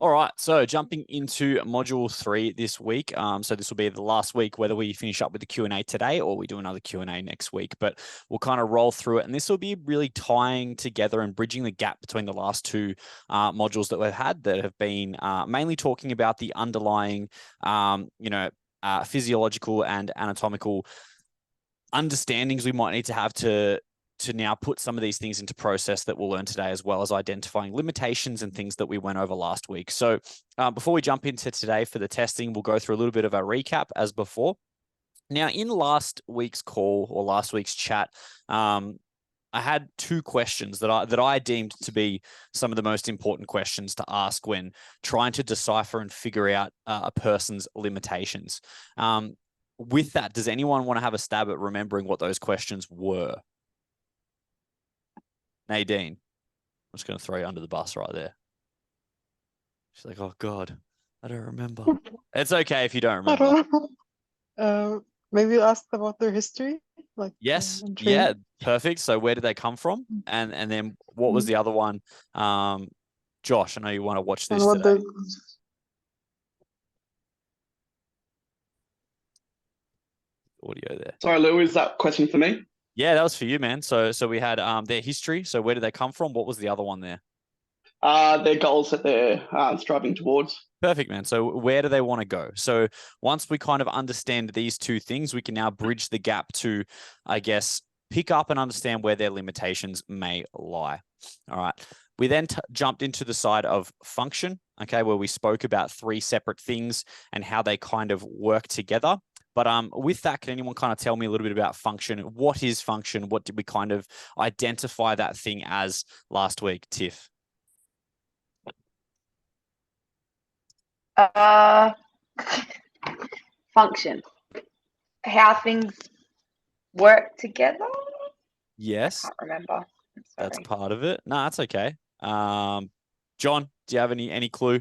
All right, so jumping into module 3 this week. So this will be the last week, whether we finish up with the Q&A today or we do another Q&A next week, but we'll kind of roll through it. And this will be really tying together and bridging the gap between the last two modules that we've had that have been mainly talking about the underlying, physiological and anatomical understandings we might need to have to now put some of these things into process that we'll learn today, as well as identifying limitations and things that we went over last week. So before we jump into today for the testing, we'll go through a little bit of a recap as before. Now, in last week's call or last week's chat, I had two questions that I deemed to be some of the most important questions to ask when trying to decipher and figure out a person's limitations. With that, does anyone want to have a stab at remembering what those questions were? Nadine, I'm just going to throw you under the bus right there. She's like, oh God, I don't remember. It's okay if you don't remember. I don't know. Maybe you asked about their history. Yes. Yeah. Perfect. So where did they come from? And then what was the other one? Josh, I know you want to watch this today. Audio there. Sorry, Lou, is that question for me? Yeah, that was for you, man. So we had their history. So where did they come from? What was the other one there? Their goals that they're striving towards. Perfect, man. So where do they want to go? So once we kind of understand these two things, we can now bridge the gap to, I guess, pick up and understand where their limitations may lie. All right. We then jumped into the side of function, okay, where we spoke about three separate things and how they kind of work together. But with that, can anyone kind of tell me a little bit about function? What is function? What did we kind of identify that thing as last week, Tiff? Function. How things work together? Yes. I can't remember. That's part of it. No, that's okay. John, do you have any clue?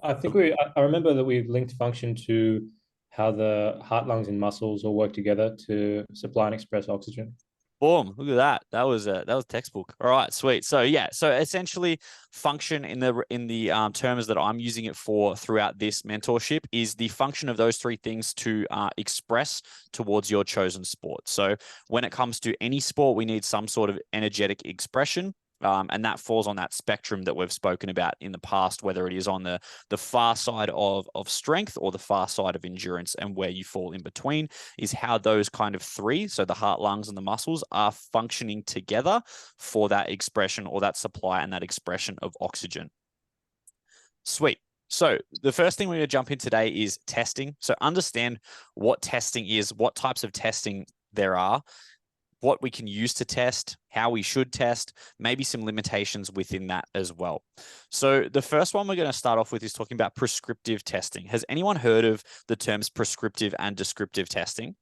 I think I remember that we've linked function to how the heart, lungs, and muscles all work together to supply and express oxygen. Boom! Look at that. That was textbook. All right, sweet. So yeah, so essentially, function in the terms that I'm using it for throughout this mentorship is the function of those three things to express towards your chosen sport. So when it comes to any sport, we need some sort of energetic expression. And that falls on that spectrum that we've spoken about in the past, whether it is on the far side of strength or the far side of endurance, and where you fall in between is how those kind of three, so the heart, lungs, and the muscles, are functioning together for that expression or that supply and that expression of oxygen. Sweet. So the first thing we're going to jump in today is testing. So understand what testing is, what types of testing there are, what we can use to test, how we should test, maybe some limitations within that as well. So the first one we're going to start off with is talking about prescriptive testing. Has anyone heard of the terms prescriptive and descriptive testing?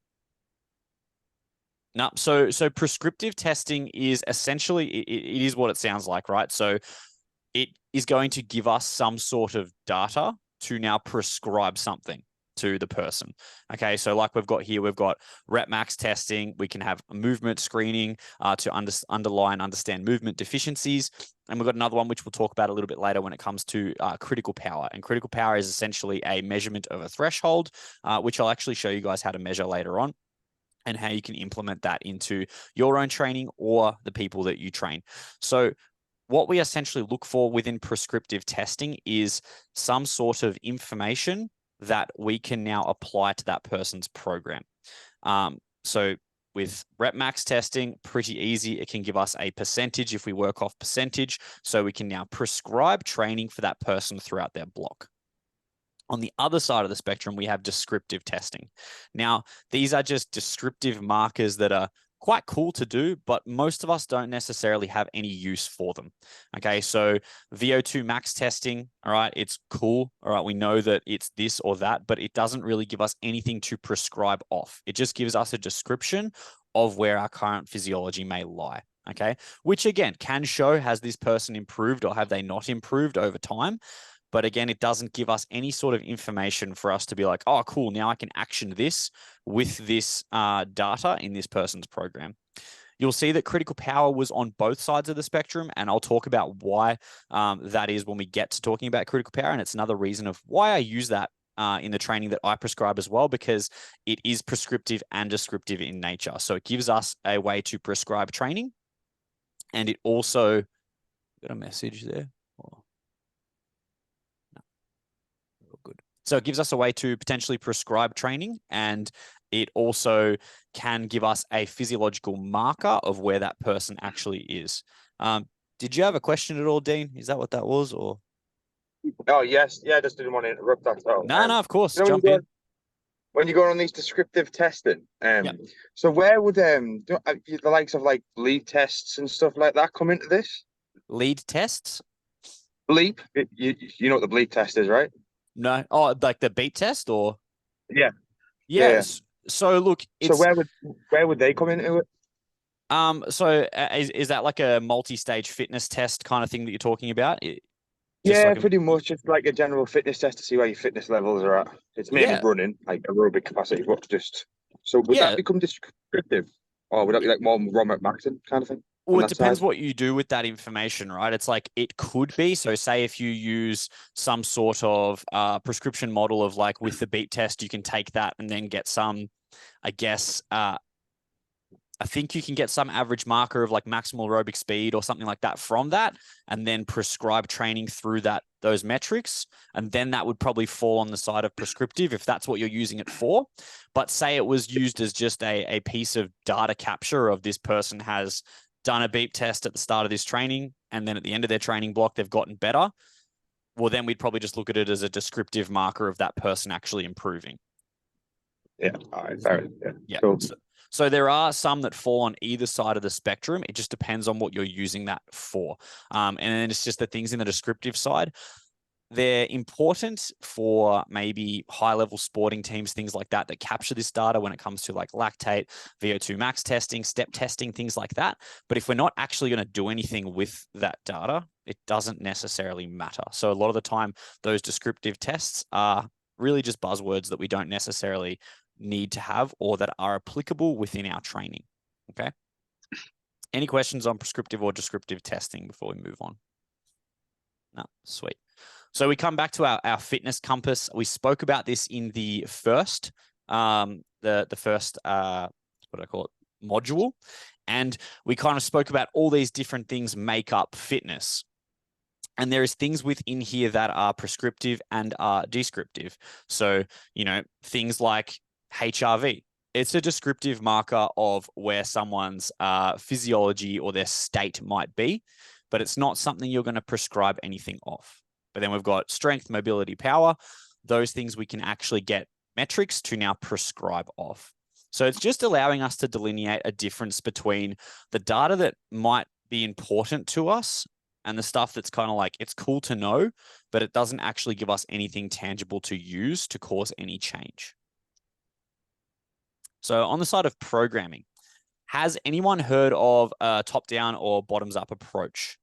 No. So prescriptive testing is essentially, it is what it sounds like, right? So it is going to give us some sort of data to now prescribe something to the person. Okay, so like we've got here, we've got rep max testing. We can have movement screening to understand movement deficiencies. And we've got another one, which we'll talk about a little bit later when it comes to critical power. And critical power is essentially a measurement of a threshold, which I'll actually show you guys how to measure later on, and how you can implement that into your own training or the people that you train. So what we essentially look for within prescriptive testing is some sort of information that we can now apply to that person's program. So with rep max testing, pretty easy. It can give us a percentage if we work off percentage. So we can now prescribe training for that person throughout their block. On the other side of the spectrum, we have descriptive testing. Now, these are just descriptive markers that are quite cool to do, but most of us don't necessarily have any use for them. Okay, so VO2 max testing, all right, it's cool. All right, we know that it's this or that, but it doesn't really give us anything to prescribe off. It just gives us a description of where our current physiology may lie. Okay, which again can show, has this person improved or have they not improved over time? But again, it doesn't give us any sort of information for us to be like, oh, cool, now I can action this with this data in this person's program. You'll see that critical power was on both sides of the spectrum, and I'll talk about why that is when we get to talking about critical power. And it's another reason of why I use that in the training that I prescribe as well, because it is prescriptive and descriptive in nature. So it gives us a way to prescribe training, and it also got a message there. Oh. No. Oh, good. So it gives us a way to potentially prescribe training, and it also can give us a physiological marker of where that person actually is. Did you have a question at all, Dean? Is that what that was, or? Oh, yes. Yeah, I just didn't want to interrupt that. So, No, of course. you know, Jump in. when you go on these descriptive testing, Yep. so where would the likes of like lead tests and stuff like that come into this? Lead tests? Bleep, you know what the bleep test is, right? No. Oh, like the beat test, or? Yeah. Yes. So look, it's So where would they come into it? So is that like a multi-stage fitness test kind of thing that you're talking about? Yeah, like pretty much. It's like a general fitness test to see where your fitness levels are at. It's mainly Yeah. running, like aerobic capacity, but just so would Yeah. that become descriptive, or would that be like more Robert Maxon kind of thing? Well, on it that depends side? what you do with that information, right? It's like it could be. So, say if you use some sort of prescription model of like with the beat test, you can take that and then get some, I guess, I think you can get some average marker of like maximal aerobic speed or something like that from that, and then prescribe training through those metrics. And then that would probably fall on the side of prescriptive if that's what you're using it for. But say it was used as just a piece of data capture of this person has done a beep test at the start of this training, and then at the end of their training block, they've gotten better. Well, then we'd probably just look at it as a descriptive marker of that person actually improving. Yeah, all right, fair enough. Yeah. Yeah. Cool. So there are some that fall on either side of the spectrum. It just depends on what you're using that for. And then it's just the things in the descriptive side. They're important for maybe high-level sporting teams, things like that capture this data when it comes to like lactate, VO2 max testing, step testing, things like that. But if we're not actually going to do anything with that data, it doesn't necessarily matter. So a lot of the time, those descriptive tests are really just buzzwords that we don't necessarily need to have or that are applicable within our training. Okay. Any questions on prescriptive or descriptive testing before we move on? No, sweet. So we come back to our fitness compass. We spoke about this in the first, the first, what do I call it, module. And we kind of spoke about all these different things make up fitness. And there is things within here that are prescriptive and are descriptive. So, things like HRV. It's a descriptive marker of where someone's physiology or their state might be, but it's not something you're going to prescribe anything off. But then we've got strength, mobility, power. Those things we can actually get metrics to now prescribe off. So it's just allowing us to delineate a difference between the data that might be important to us and the stuff that's kind of like, it's cool to know, but it doesn't actually give us anything tangible to use to cause any change. So on the side of programming, has anyone heard of a top-down or bottoms-up approach?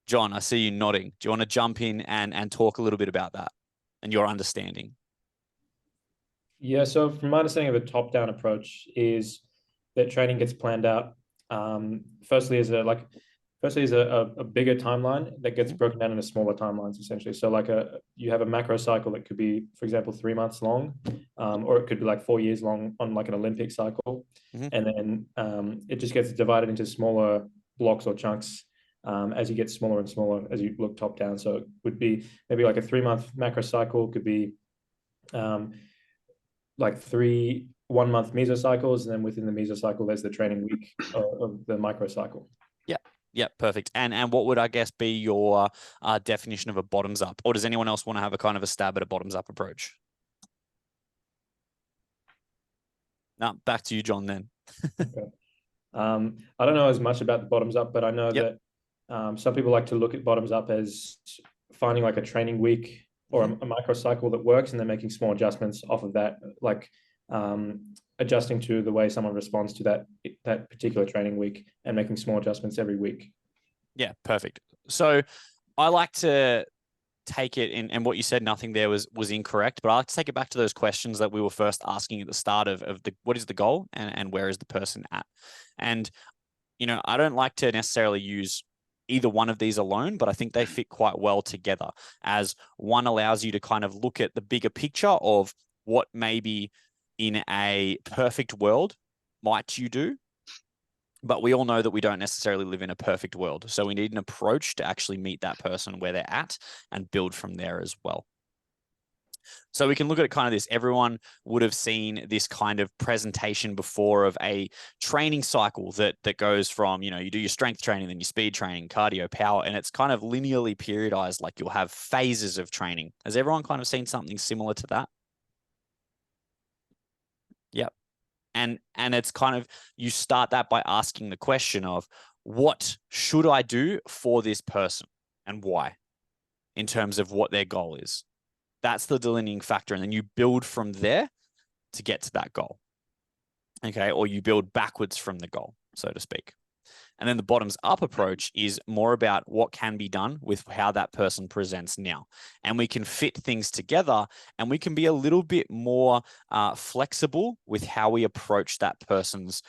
John, I see you nodding. Do you want to jump in and talk a little bit about that and your understanding? Yeah, so from my understanding of a top-down approach is that training gets planned out. Firstly, as a bigger timeline that gets broken down into smaller timelines, essentially. So like you have a macro cycle that could be, for example, 3 months long, or it could be like 4 years long on like an Olympic cycle. And then it just gets divided into smaller blocks or chunks as you get smaller and smaller as you look top down. So it would be maybe like a 3-month macro cycle could be like 3 1-month mesocycles, and then within the mesocycle, there's the training week of the microcycle. Yeah, perfect. And what would, I guess, be your definition of a bottoms up? Or does anyone else want to have a kind of a stab at a bottoms up approach? No, back to you, John, then. Okay. I don't know as much about the bottoms up, but I know that some people like to look at bottoms up as finding like a training week or a microcycle that works, and then making small adjustments off of that, like adjusting to the way someone responds to that particular training week and making small adjustments every week. Yeah, perfect. So I like to take it and what you said, nothing there was incorrect, but I like to take it back to those questions that we were first asking at the start of the what is the goal and where is the person at? And, you know, I don't like to necessarily use either one of these alone, but I think they fit quite well together, as one allows you to kind of look at the bigger picture of what maybe in a perfect world might you do. But we all know that we don't necessarily live in a perfect world. So we need an approach to actually meet that person where they're at and build from there as well. So we can look at it kind of this. Everyone would have seen this kind of presentation before of a training cycle that goes from, you know, you do your strength training, then your speed training, cardio, power, and it's kind of linearly periodized, like you'll have phases of training. Has everyone kind of seen something similar to that? Yep. And it's kind of, you start that by asking the question of, what should I do for this person and why, in terms of what their goal is. That's the delineating factor. And then you build from there to get to that goal. Okay. Or you build backwards from the goal, so to speak. And then the bottoms up approach is more about what can be done with how that person presents now. And we can fit things together, and we can be a little bit more flexible with how we approach that person's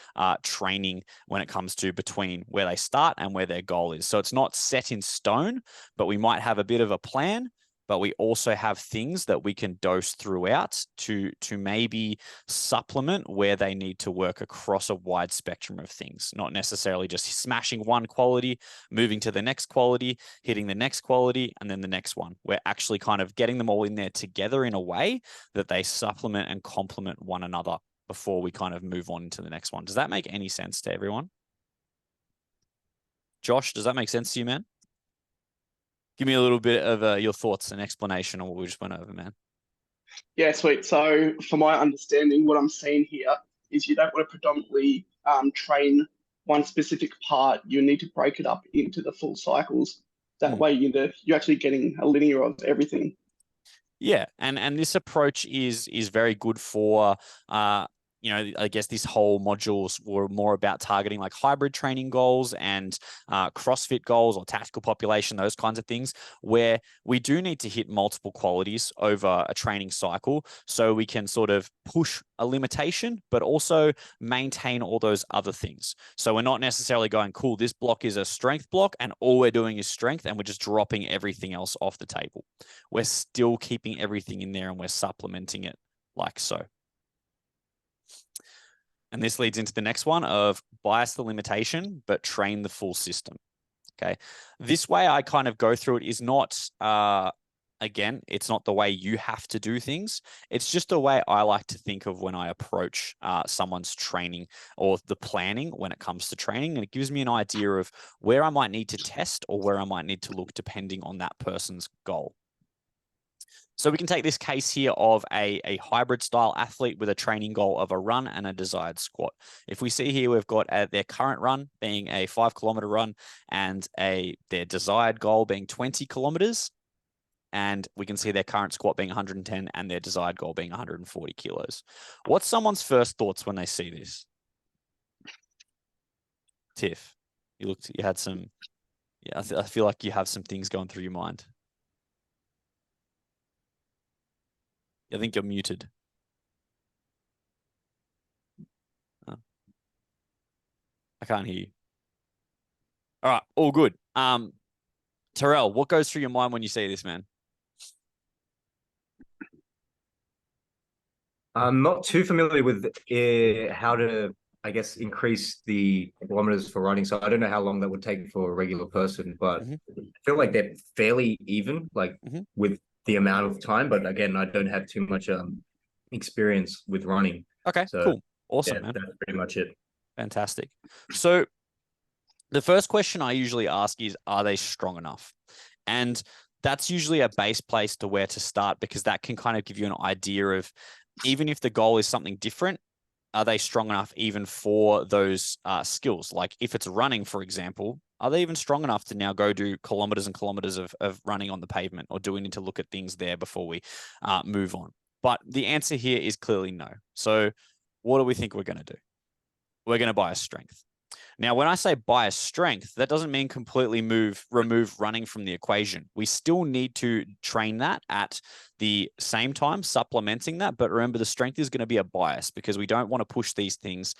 training when it comes to between where they start and where their goal is. So it's not set in stone, but we might have a bit of a plan, but we also have things that we can dose throughout to maybe supplement where they need to work across a wide spectrum of things, not necessarily just smashing one quality, moving to the next quality, hitting the next quality, and then the next one. We're actually kind of getting them all in there together in a way that they supplement and complement one another before we kind of move on to the next one. Does that make any sense to everyone? Josh, does that make sense to you, man? Give me a little bit of your thoughts and explanation on what we just went over, man. Yeah, sweet. So for my understanding, what I'm seeing here is you don't want to predominantly train one specific part. You need to break it up into the full cycles. That way you're actually getting a linear of everything. Yeah, and this approach is very good for you know, I guess this whole modules were more about targeting like hybrid training goals and CrossFit goals or tactical population, those kinds of things, where we do need to hit multiple qualities over a training cycle so we can sort of push a limitation, but also maintain all those other things. So we're not necessarily going, cool, this block is a strength block and all we're doing is strength and we're just dropping everything else off the table. We're still keeping everything in there and we're supplementing it like so. And this leads into the next one of bias the limitation, but train the full system. Okay. This way I kind of go through it is not, again, it's not the way you have to do things. It's just the way I like to think of when I approach someone's training or the planning when it comes to training. And it gives me an idea of where I might need to test or where I might need to look depending on that person's goal. So we can take this case here of a hybrid style athlete with a training goal of a run and a desired squat. If we see here, we've got their current run being a 5 kilometer run and their desired goal being 20 kilometers. And we can see their current squat being 110 and their desired goal being 140 kilos. What's someone's first thoughts when they see this? Tiff, you had some, yeah, I feel like you have some things going through your mind. I think you're muted. Oh. I can't hear you. All right, all good. Terrell, what goes through your mind when you see this, man? I'm not too familiar with how to, I guess, increase the kilometers for running. So I don't know how long that would take for a regular person, but I feel like they're fairly even, like with the amount of time. But again, I don't have too much experience with running. Okay, so, cool. Awesome, yeah, man. That's pretty much it. Fantastic. So the first question I usually ask is, are they strong enough? And that's usually a base place to where to start, because that can kind of give you an idea of, even if the goal is something different, are they strong enough even for those skills? Like if it's running, for example, are they even strong enough to now go do kilometers and kilometers of running on the pavement, or do we need to look at things there before we move on? But the answer here is clearly no. So what do we think we're going to do? We're going to bias strength. Now, when I say bias strength, that doesn't mean completely remove running from the equation. We still need to train that at the same time, supplementing that. But remember, the strength is going to be a bias because we don't want to push these things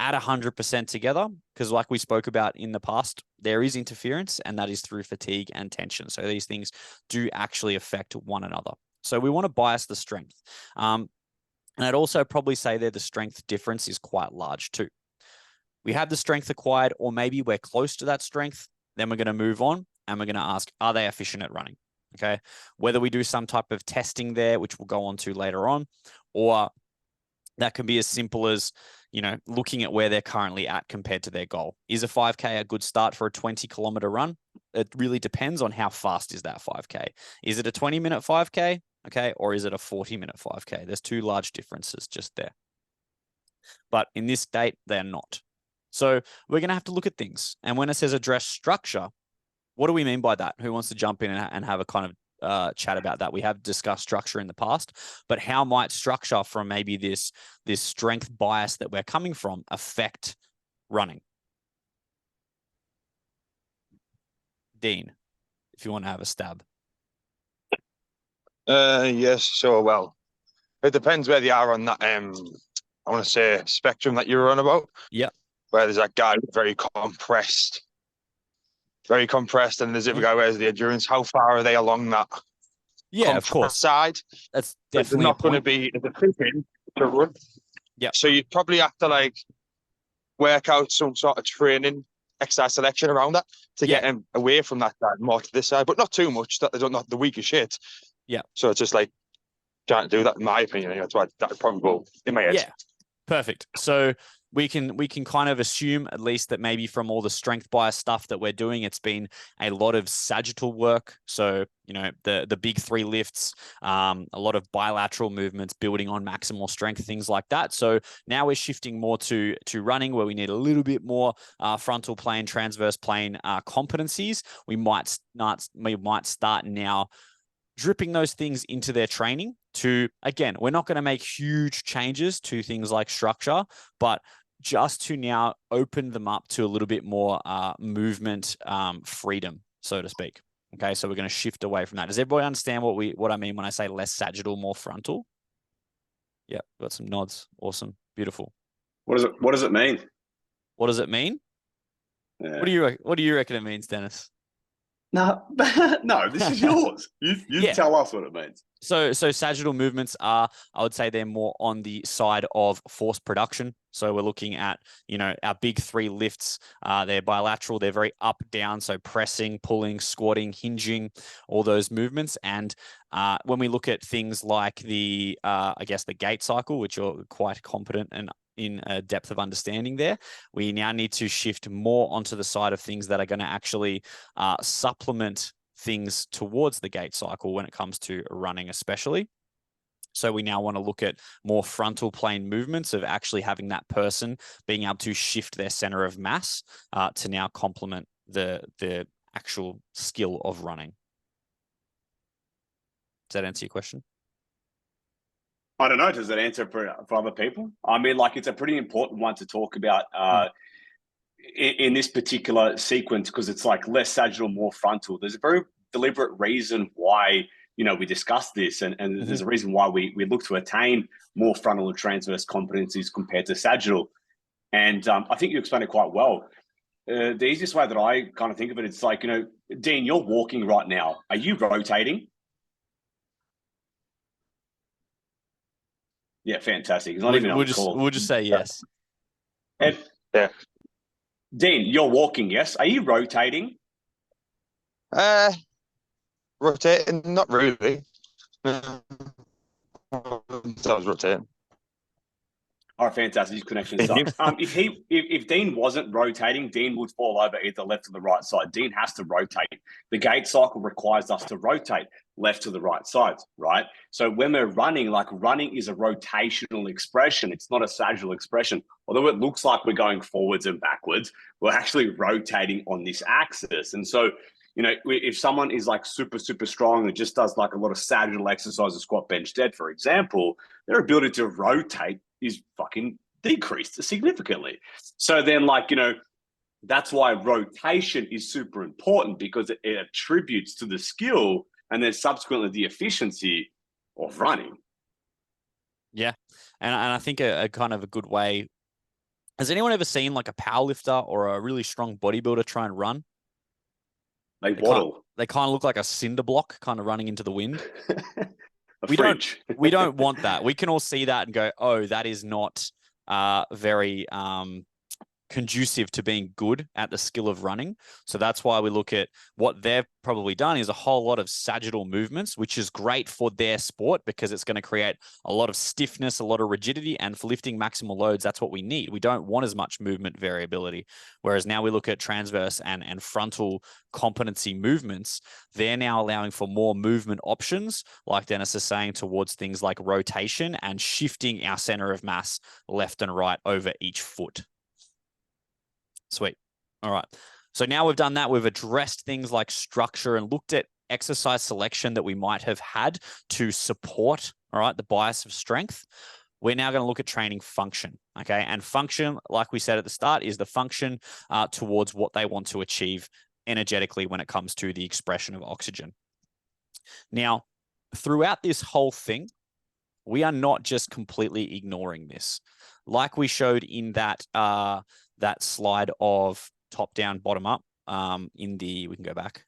at 100% together because, like we spoke about in the past, there is interference, and that is through fatigue and tension. So these things do actually affect one another. So we want to bias the strength. And I'd also probably say there the strength difference is quite large too. We have the strength acquired, or maybe we're close to that strength, then we're going to move on and we're going to ask, are they efficient at running? Okay. Whether we do some type of testing there, which we'll go on to later on, or that can be as simple as, looking at where they're currently at compared to their goal. Is a 5K a good start for a 20-kilometer run? It really depends on how fast is that 5K. Is it a 20-minute 5K? Okay. Or is it a 40-minute 5K? There's two large differences just there. But in this state, they're not. So we're going to have to look at things. And when it says address structure, what do we mean by that? Who wants to jump in and have a kind of chat about that? We have discussed structure in the past, but how might structure from maybe this strength bias that we're coming from affect running? Dean, if you want to have a stab. Yes, so well, it depends where they are on that I want to say spectrum that you were on about. Yeah. Where there's that guy very compressed, and there's the other guy where's the endurance. How far are they along that? Yeah, of course. Side. That's There's definitely not going to be a decision to run. Yeah. So you'd probably have to work out some sort of training exercise selection around that to get them away from that side more to this side, but not too much that they don't know the weaker shit. Yeah. So it's just trying to do that, in my opinion. That's why that would probably go in my head. Yeah. Perfect. So we can kind of assume at least that maybe from all the strength bias stuff that we're doing, it's been a lot of sagittal work. So, the big three lifts, a lot of bilateral movements, building on maximal strength, things like that. So now we're shifting more to running where we need a little bit more frontal plane, transverse plane competencies. We might start now dripping those things into their training to, again, we're not going to make huge changes to things like structure, but just to now open them up to a little bit more movement freedom, so to speak. Okay, so we're going to shift away from that. Does everybody understand what I mean when I say less sagittal, more frontal? Yeah, got some nods. Awesome, beautiful. What does it mean? What does it mean? Yeah. What do you reckon it means, Dennis? No, no, this is yours. You tell us what it means. So sagittal movements are, I would say they're more on the side of force production. So we're looking at, our big three lifts. They're bilateral. They're very up, down. So pressing, pulling, squatting, hinging, all those movements. And when we look at things like the gait cycle, which you're quite competent and in a depth of understanding there, we now need to shift more onto the side of things that are going to actually supplement things towards the gait cycle when it comes to running especially. So we now want to look at more frontal plane movements of actually having that person being able to shift their center of mass to now complement the actual skill of running. Does that answer your question? I don't know. Does that answer for other people? I mean, it's a pretty important one to talk about in this particular sequence because it's less sagittal, more frontal. There's a very deliberate reason why we discussed this, and there's a reason why we look to attain more frontal and transverse competencies compared to sagittal. And I think you explained it quite well. The easiest way that I kind of think of it, it's Dean, you're walking right now. Are you rotating? Yeah, fantastic. It's not even on the call. We'll just say yes. And, yeah. Dean, you're walking, yes? Are you rotating? Rotating, not really. I was rotating. All right, fantastic. His connection sucks. If Dean wasn't rotating, Dean would fall over either left or the right side. Dean has to rotate. The gait cycle requires us to rotate left to the right side, right? So when we're running, running is a rotational expression. It's not a sagittal expression. Although it looks like we're going forwards and backwards, we're actually rotating on this axis. And so, if someone is super, super strong and just does a lot of sagittal exercises, squat, bench, dead, for example, their ability to rotate is fucking decreased significantly. So then That's why rotation is super important, because it attributes to the skill and then subsequently the efficiency of running. Yeah. And I think a kind of a good way. Has anyone ever seen like a powerlifter or a really strong bodybuilder try and run? They waddle. They kind of look like a cinder block kind of running into the wind. We don't want that. We can all see that and go, oh, that is not very conducive to being good at the skill of running. So that's why we look at what they've probably done is a whole lot of sagittal movements, which is great for their sport because it's going to create a lot of stiffness, a lot of rigidity, and for lifting maximal loads, that's what we need. We don't want as much movement variability. Whereas now we look at transverse and frontal competency movements, they're now allowing for more movement options, like Dennis is saying, towards things like rotation and shifting our center of mass left and right over each foot. Sweet. All right. So now we've done that. We've addressed things like structure and looked at exercise selection that we might have had to support, all right, the bias of strength. We're now going to look at training function, okay? And function, like we said at the start, is the function towards what they want to achieve energetically when it comes to the expression of oxygen. Now, throughout this whole thing, we are not just completely ignoring this. Like we showed in that that slide of top down, bottom up we can go back.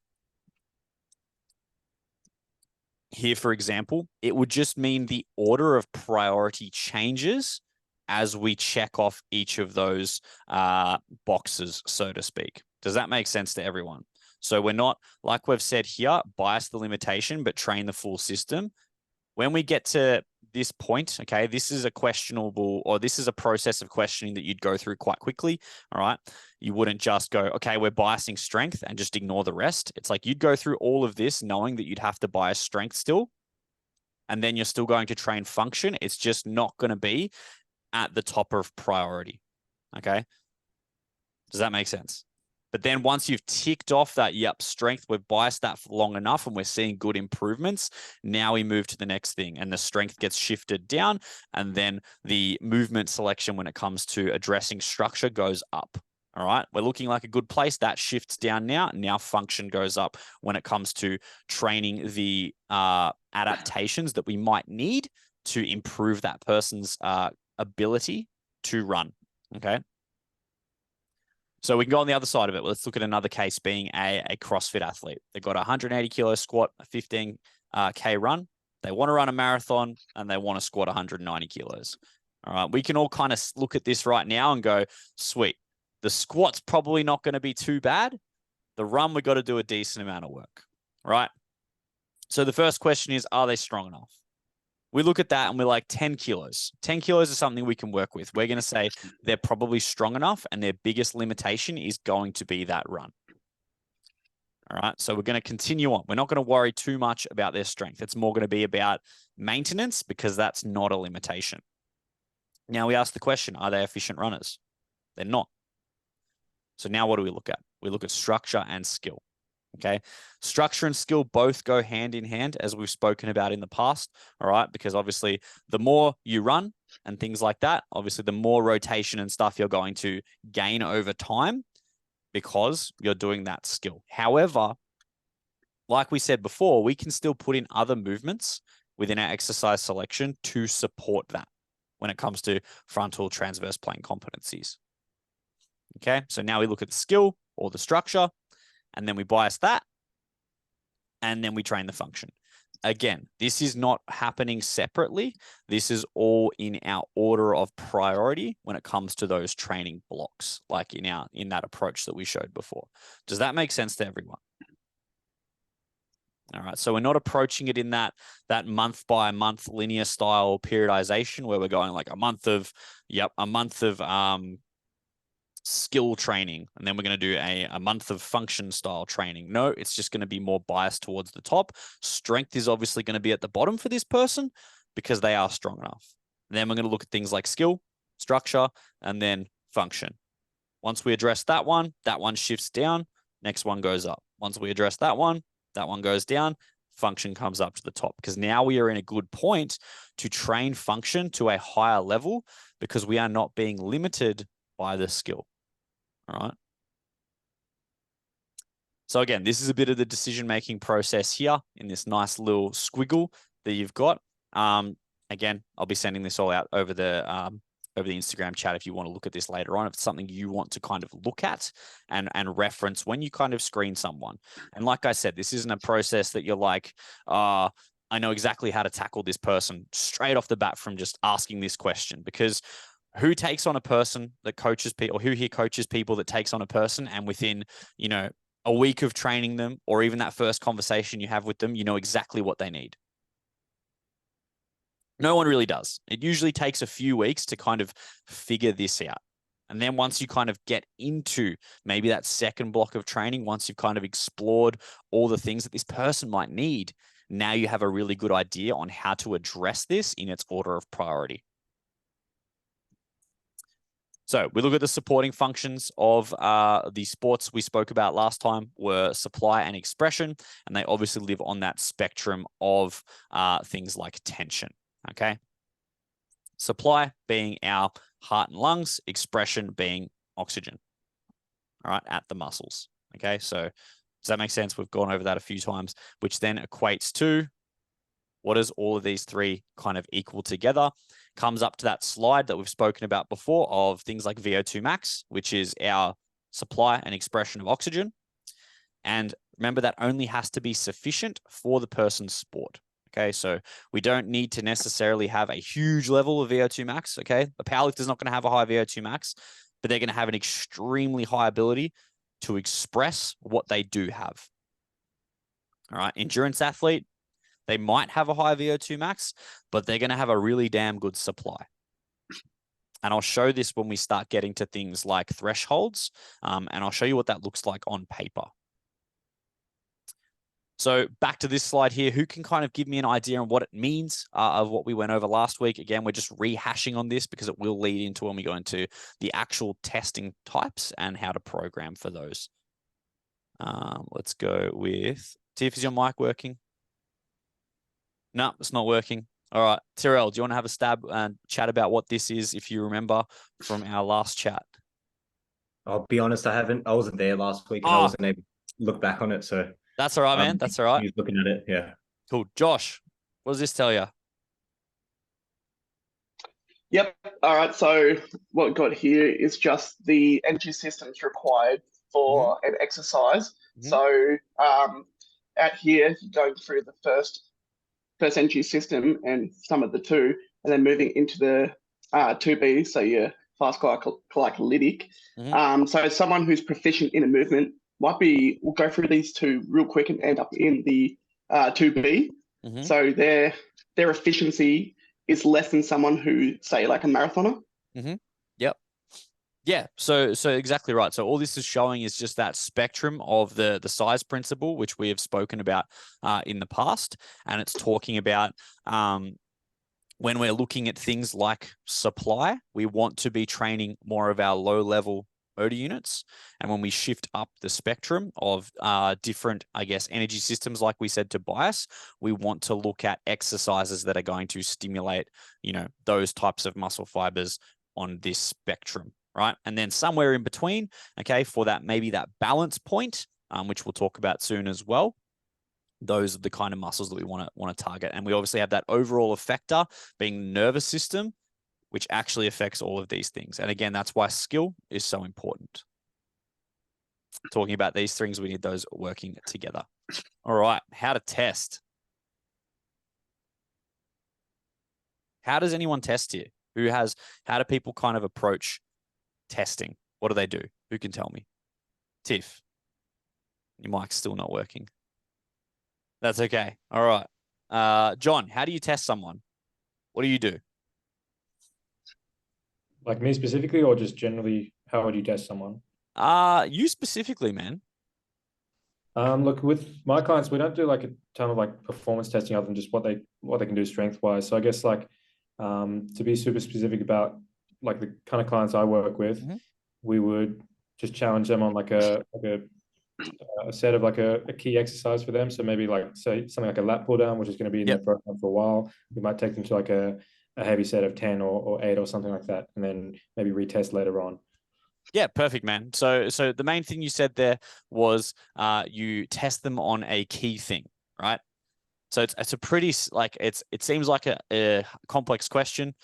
Here, for example, it would just mean the order of priority changes as we check off each of those boxes, so to speak. Does that make sense to everyone? So we're not, like we've said here, bias the limitation, but train the full system. When we get to this point, okay, this is a questionable, or this is a process of questioning that you'd go through quite quickly, all right? You wouldn't just go, okay, we're biasing strength and just ignore the rest. It's like you'd go through all of this knowing that you'd have to bias strength still, and then you're still going to train function. It's just not going to be at the top of priority, okay? Does that make sense? But then once you've ticked off that, yep, strength, we've biased that for long enough and we're seeing good improvements, now we move to the next thing and the strength gets shifted down, and then the movement selection when it comes to addressing structure goes up. All right, we're looking like a good place. That shifts down now. Now function goes up when it comes to training the adaptations that we might need to improve that person's ability to run, okay? So we can go on the other side of it. Let's look at another case being a CrossFit athlete. They've got a 180 kilo squat, a 15K run. They want to run a marathon and they want to squat 190 kilos. All right. We can all kind of look at this right now and go, sweet. The squat's probably not going to be too bad. The run, we got to do a decent amount of work, right? So the first question is, are they strong enough? We look at that and we're like 10 kilos. 10 kilos is something we can work with. We're going to say they're probably strong enough and their biggest limitation is going to be that run. All right. So we're going to continue on. We're not going to worry too much about their strength. It's more going to be about maintenance because that's not a limitation. Now we ask the question, are they efficient runners? They're not. So now what do we look at? We look at structure and skill. Okay. Structure and skill both go hand in hand, as we've spoken about in the past. All right. Because obviously the more you run and things like that, obviously the more rotation and stuff you're going to gain over time because you're doing that skill. However, like we said before, we can still put in other movements within our exercise selection to support that when it comes to frontal transverse plane competencies. Okay. So now we look at the skill or the structure, and then we bias that, and then we train the function. Again, this is not happening separately. This is all in our order of priority when it comes to those training blocks, like in that approach that we showed before. Does that make sense to everyone? All right, so we're not approaching it in that month by month linear style periodization where we're going like a month of skill training, and then we're going to do a month of function style training. No, it's just going to be more biased towards the top. Strength is obviously going to be at the bottom for this person because they are strong enough. And then we're going to look at things like skill, structure, and then function. Once we address that one shifts down, next one goes up. Once we address that one goes down, function comes up to the top, because now we are in a good point to train function to a higher level because we are not being limited by the skill. All right. So again, this is a bit of the decision-making process here in this nice little squiggle that you've got. Again, I'll be sending this all out over the Instagram chat if you want to look at this later on, if it's something you want to kind of look at and reference when you kind of screen someone. And like I said, this isn't a process that you're like, I know exactly how to tackle this person straight off the bat from just asking this question, because who takes on a person that coaches people, or who here coaches people that takes on a person and within, you know, a week of training them, or even that first conversation you have with them, you know exactly what they need? No one really does. It usually takes a few weeks to kind of figure this out. And then once you kind of get into maybe that second block of training, once you've kind of explored all the things that this person might need, now you have a really good idea on how to address this in its order of priority. So we look at the supporting functions of the sports we spoke about last time were supply and expression, and they obviously live on that spectrum of things like tension. Okay. Supply being our heart and lungs, expression being oxygen, all right, at the muscles. Okay. So does that make sense? We've gone over that a few times, which then equates to what does all of these three kind of equal together? Comes up to that slide that we've spoken about before of things like VO2 max, which is our supply and expression of oxygen. And remember, that only has to be sufficient for the person's sport. Okay, so we don't need to necessarily have a huge level of VO2 max. Okay, a powerlifter is not going to have a high VO2 max, but they're going to have an extremely high ability to express what they do have. All right, endurance athlete, they might have a high VO2 max, but they're going to have a really damn good supply. And I'll show this when we start getting to things like thresholds, and I'll show you what that looks like on paper. So back to this slide here, who can kind of give me an idea on what it means of what we went over last week? Again, we're just rehashing on this because it will lead into when we go into the actual testing types and how to program for those. Let's go with, Tiff, is your mic working? No, it's not working. All right, Tyrell, do you want to have a stab and chat about what this is, if you remember from our last chat? I'll be honest, I wasn't there last week and I wasn't able to look back on it. So that's all right, man. That's all right. He's looking at it. Yeah. Cool. Josh, what does this tell you? Yep. All right. So what we've got here is just the energy systems required for an exercise. So out here, you're going through the first energy system and some of the two, and then moving into the 2B, so your fast glycolytic. So someone who's proficient in a movement we'll go through these two real quick and end up in the 2B. So their efficiency is less than someone who, say, like a marathoner. Yep. Yeah, so exactly right. So all this is showing is just that spectrum of the size principle, which we have spoken about in the past. And it's talking about when we're looking at things like supply, we want to be training more of our low-level motor units. And when we shift up the spectrum of different, I guess, energy systems, like we said, to bias, we want to look at exercises that are going to stimulate, you know, those types of muscle fibers on this spectrum. Right. And then somewhere in between, okay, for that, maybe that balance point, which we'll talk about soon as well. Those are the kind of muscles that we want to target. And we obviously have that overall effector being the nervous system, which actually affects all of these things. And again, that's why skill is so important. Talking about these things, we need those working together. All right. How to test. How does anyone test here? How do people kind of approach testing? What do they do? Who can tell me? Tiff, your mic's still not working. That's okay. All right. John, how do you test someone? What do you do? Like me specifically, or just generally, how would you test someone? You specifically, man. Look, with my clients, we don't do like a ton of like performance testing other than just what they can do strength wise. So I guess like to be super specific about like the kind of clients I work with, we would just challenge them on like a set of like a key exercise for them. So maybe like say something like a lat pull down, which is going to be in their program for a while. We might take them to like a heavy set of 10 or 8 or something like that, and then maybe retest later on. Yeah, perfect, man. So the main thing you said there was you test them on a key thing, right? So it's a pretty it seems like a complex question,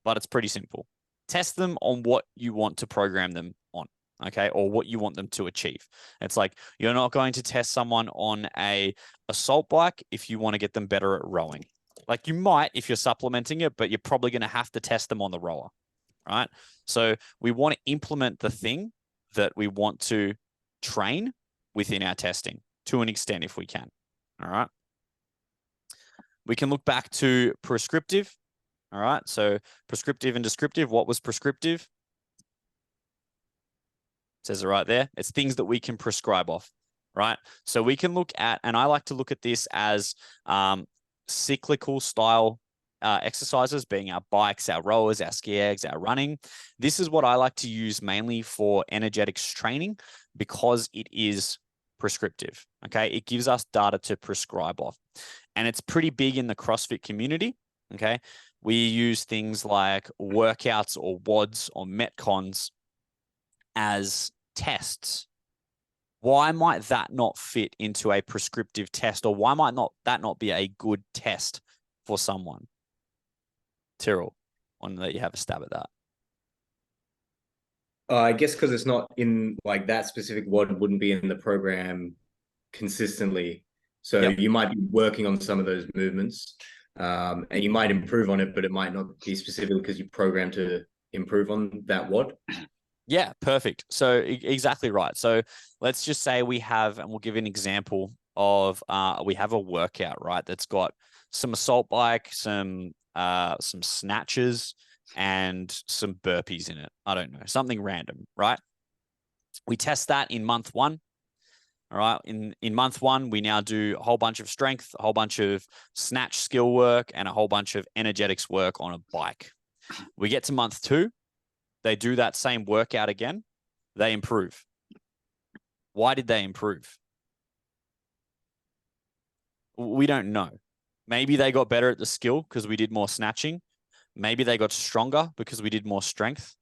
but it's pretty simple. Test them on what you want to program them on, okay, or what you want them to achieve. It's like you're not going to test someone on a assault bike if you want to get them better at rowing. Like you might if you're supplementing it, but you're probably going to have to test them on the rower, right? So we want to implement the thing that we want to train within our testing to an extent if we can. All right. We can look back to prescriptive. All right. So prescriptive and descriptive. What was prescriptive? It says it right there. It's things that we can prescribe off, right? So we can look at, and I like to look at this as cyclical style exercises, being our bikes, our rowers, our ski ergs, our running. This is what I like to use mainly for energetics training because it is prescriptive. Okay. It gives us data to prescribe off. And it's pretty big in the CrossFit community. Okay. We use things like workouts or WODs or Metcons as tests. Why might that not fit into a prescriptive test, or why might that not be a good test for someone? Tyrrell, I want to let you have a stab at that. I guess because it's not in like that specific WOD wouldn't be in the program consistently. So Yep. you might be working on some of those movements and you might improve on it, but it might not be specific because you program to improve on that WOD. Yeah, perfect. So exactly right. So let's just say we have, and we'll give an example of, we have a workout, right? That's got some assault bike, some snatches, and some burpees in it. I don't know, something random, right? We test that in month 1. All right. In month 1, we now do a whole bunch of strength, a whole bunch of snatch skill work, and a whole bunch of energetics work on a bike. We get to month 2. They do that same workout again. They improve. Why did they improve? We don't know. Maybe they got better at the skill because we did more snatching. Maybe they got stronger because we did more strength.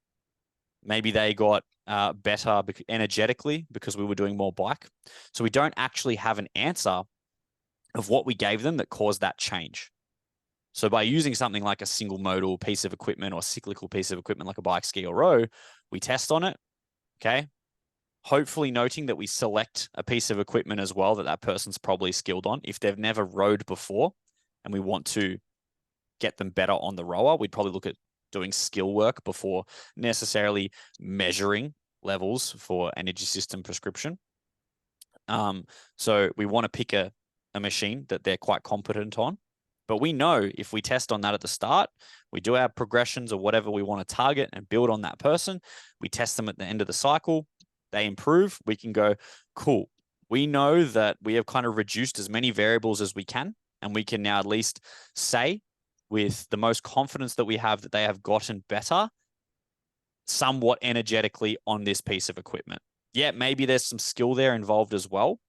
Maybe they got better energetically because we were doing more bike. So we don't actually have an answer of what we gave them that caused that change. So by using something like a single modal piece of equipment or cyclical piece of equipment like a bike, ski, or row, we test on it, okay? Hopefully noting that we select a piece of equipment as well that person's probably skilled on. If they've never rowed before and we want to get them better on the rower, we'd probably look at doing skill work before necessarily measuring levels for energy system prescription. So we want to pick a machine that they're quite competent on. But we know if we test on that at the start, we do our progressions or whatever we want to target and build on that person. We test them at the end of the cycle. They improve. We can go, cool. We know that we have kind of reduced as many variables as we can. And we can now at least say with the most confidence that we have that they have gotten better somewhat energetically on this piece of equipment. Yeah, maybe there's some skill there involved as well,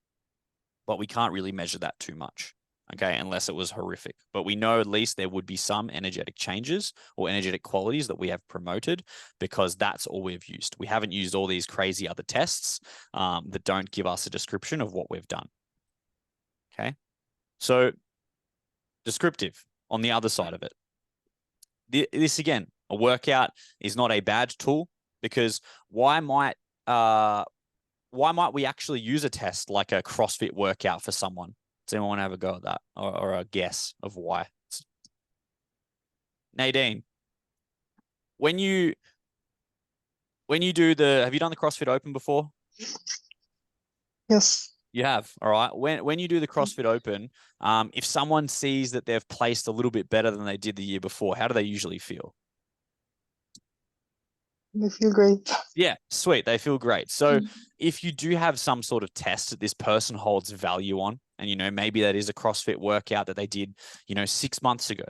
but we can't really measure that too much. Okay, unless it was horrific. But we know at least there would be some energetic changes or energetic qualities that we have promoted because that's all we've used. We haven't used all these crazy other tests that don't give us a description of what we've done. Okay, so descriptive on the other side of it. This again, a workout is not a bad tool because why might we actually use a test like a CrossFit workout for someone? Does anyone want to have a go at that or a guess of why? Nadine, when you do have you done the CrossFit Open before? Yes. You have. All right. When you do the CrossFit Open, if someone sees that they've placed a little bit better than they did the year before, how do they usually feel? They feel great. Yeah, sweet. They feel great. So if you do have some sort of test that this person holds value on, and, maybe that is a CrossFit workout that they did, 6 months ago,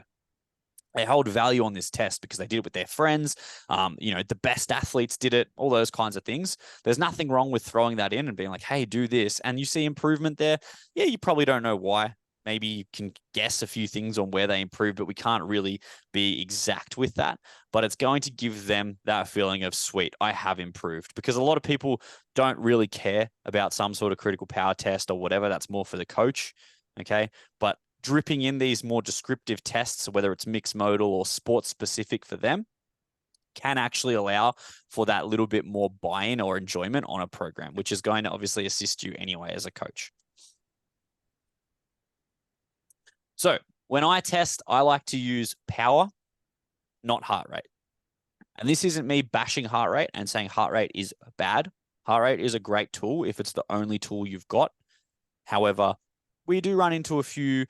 they hold value on this test because they did it with their friends. The best athletes did it, all those kinds of things. There's nothing wrong with throwing that in and being like, hey, do this. And you see improvement there. Yeah, you probably don't know why, maybe you can guess a few things on where they improved, but we can't really be exact with that. But it's going to give them that feeling of, sweet, I have improved. Because a lot of people don't really care about some sort of critical power test or whatever. That's more for the coach. Okay. But dripping in these more descriptive tests, whether it's mixed modal or sports specific for them, can actually allow for that little bit more buy-in or enjoyment on a program, which is going to obviously assist you anyway as a coach. So when I test, I like to use power, not heart rate. And this isn't me bashing heart rate and saying heart rate is bad. Heart rate is a great tool if it's the only tool you've got. However, we do run into a few